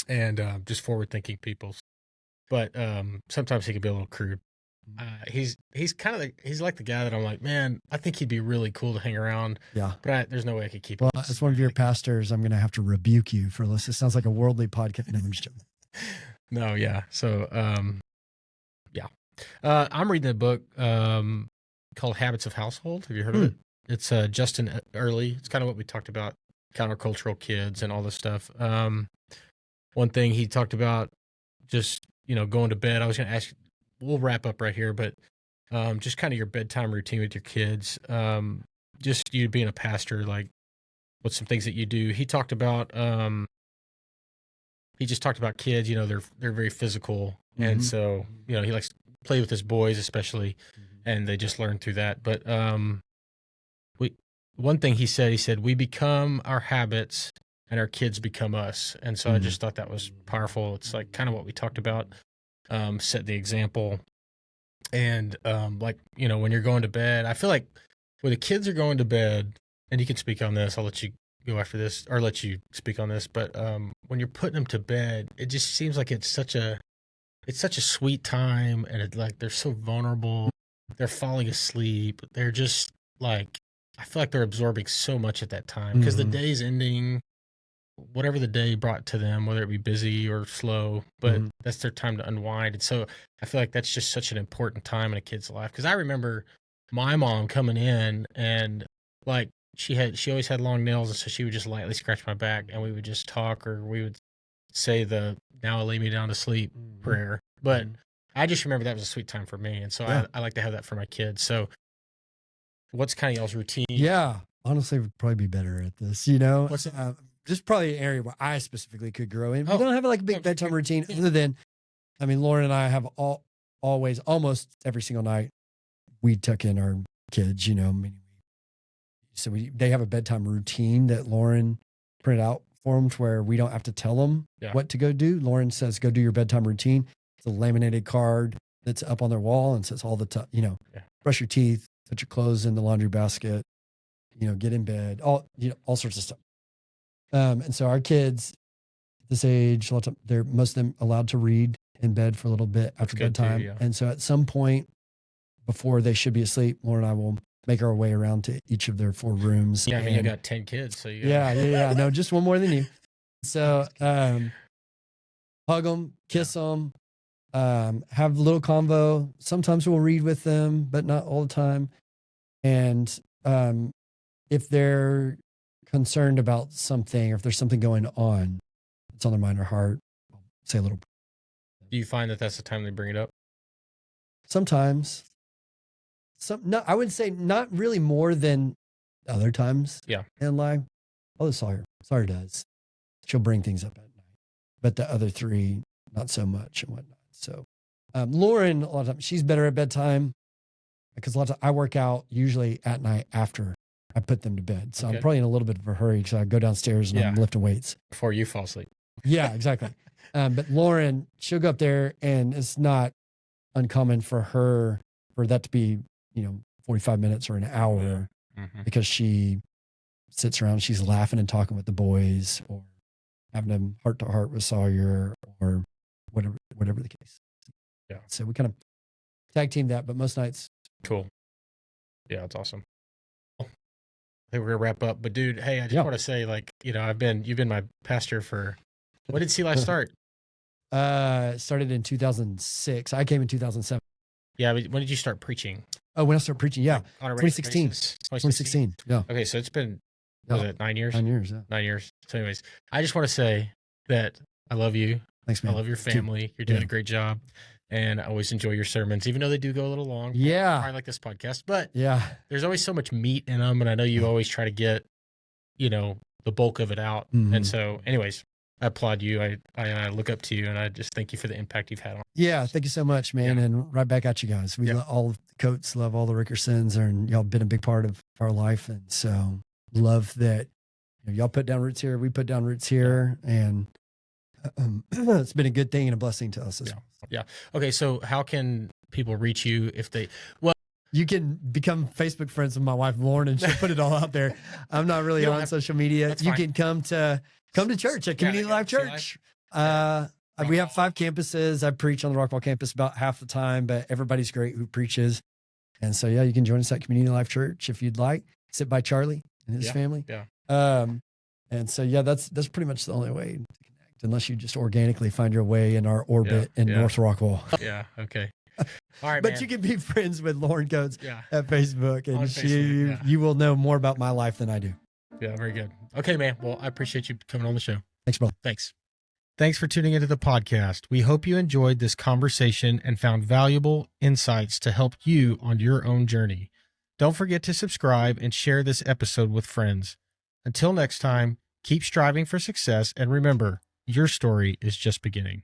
And just forward-thinking people. But sometimes he can be a little crude. He's like the guy that I'm like, man, I think he'd be really cool to hang around. Yeah. But there's no way I could keep him.
Well, as one of your pastors, I'm going to have to rebuke you for this. It sounds like a worldly podcast. No, I'm just joking.
No, yeah. So, I'm reading a book called Habits of Household. Have you heard of it? It's Justin Early. It's kind of what we talked about, countercultural kids and all this stuff. One thing he talked about, just, going to bed. I was going to ask, we'll wrap up right here, but just kind of your bedtime routine with your kids. Just you being a pastor, like what's some things that you do? He talked about, he just talked about kids, they're very physical. And so, he likes to play with his boys, especially, and they just learn through that. But one thing he said, we become our habits and our kids become us. And so I just thought that was powerful. It's like kind of what we talked about, set the example. And when you're going to bed, I feel like when the kids are going to bed, and you can speak on this, I'll let you go after this, or let you speak on this. But when you're putting them to bed, it just seems like it's such a it's such a sweet time, and it like they're so vulnerable. They're falling asleep. They're just like, I feel like they're absorbing so much at that time because the day's ending, whatever the day brought to them, whether it be busy or slow, but that's their time to unwind. And so I feel like that's just such an important time in a kid's life. Because I remember my mom coming in, and like she always had long nails, and so she would just lightly scratch my back, and we would just talk, or we would say the "now I lay me down to sleep" prayer. But I just remember that was a sweet time for me, and so I like to have that for my kids. So what's kind of y'all's routine?
Yeah, honestly, would probably be better at this. You know,
What's
just probably an area where I specifically could grow in. We don't have like a big bedtime routine other than, I mean, Lauren and I have always, almost every single night, we tuck in our kids, you know, so they have a bedtime routine that Lauren printed out for them to where we don't have to tell them what to go do. Lauren says, go do your bedtime routine. It's a laminated card that's up on their wall and says all the time, you know, brush your teeth, put your clothes in the laundry basket, you know, get in bed, all sorts of stuff. And so our kids at this age, most of them allowed to read in bed for a little bit after bedtime.
Too,
And so at some point before they should be asleep, Lauren and I will make our way around to each of their 4 rooms.
Yeah, I mean, I got 10 kids, so
no, just one more than you. So hug them, kiss them, have a little convo. Sometimes we'll read with them, but not all the time. And if they're concerned about something, or if there's something going on, it's on their mind or heart, I'll say a little.
Do you find that that's the time they bring it up?
Sometimes. No, I would say not really more than other times.
Yeah.
In life. Although Sawyer does. She'll bring things up at night. But the other 3, not so much and whatnot. So Lauren, a lot of times, she's better at bedtime because a lot of times I work out usually at night after I put them to bed. So I'm probably in a little bit of a hurry because I go downstairs and I'm lifting weights.
Before you fall asleep.
Yeah, exactly. But Lauren, she'll go up there, and it's not uncommon for that to be, 45 minutes or an hour because she sits around, she's laughing and talking with the boys or having a heart to heart with Sawyer or whatever the case.
Yeah.
So we kind of tag team that, but most nights.
Cool. Yeah, it's awesome. I think we're gonna wrap up, but dude, hey, I just want to say, like, you've been my pastor for. When did Sea Life start?
Started in 2006. I came in 2007.
Yeah, but when did you start preaching?
Oh, when I started preaching, yeah,
on a
2016. 2016. Yeah.
Okay, so it's been 9 years?
9 years. Yeah.
9 years. So, anyways, I just want to say that I love you.
Thanks, man.
I love your family. You're doing a great job, and I always enjoy your sermons, even though they do go a little long.
Yeah,
I like this podcast, but
there's
always so much meat in them, and I know you always try to get, the bulk of it out. And so, anyways, I applaud you. I look up to you, and I just thank you for the impact you've had on us.
Yeah, thank you so much, man. And right back at you guys. We all the Coates love all the Rickersons, and y'all been a big part of our life. And so love that y'all put down roots here. We put down roots here. And it's been a good thing and a blessing to us as well.
Yeah. Okay. So how can people reach you if they,
you can become Facebook friends with my wife, Lauren, and she'll put it all out there. I'm not really on social media. You can come to church at Community Life Church. We have 5 campuses. I preach on the Rockwall campus about half the time, but everybody's great who preaches. And so, you can join us at Community Life Church if you'd like. Sit by Charlie and his family.
Yeah.
And so, that's pretty much the only way to connect, unless you just organically find your way in our orbit in North Rockwall.
Yeah. Okay. All right,
but you can be friends with Lauren Coates at Facebook, and
Facebook,
you will know more about my life than I do.
Yeah, very good. Okay, man. Well, I appreciate you coming on the show.
Thanks, bro.
Thanks. Thanks for tuning into the podcast. We hope you enjoyed this conversation and found valuable insights to help you on your own journey. Don't forget to subscribe and share this episode with friends. Until next time, keep striving for success, and remember, your story is just beginning.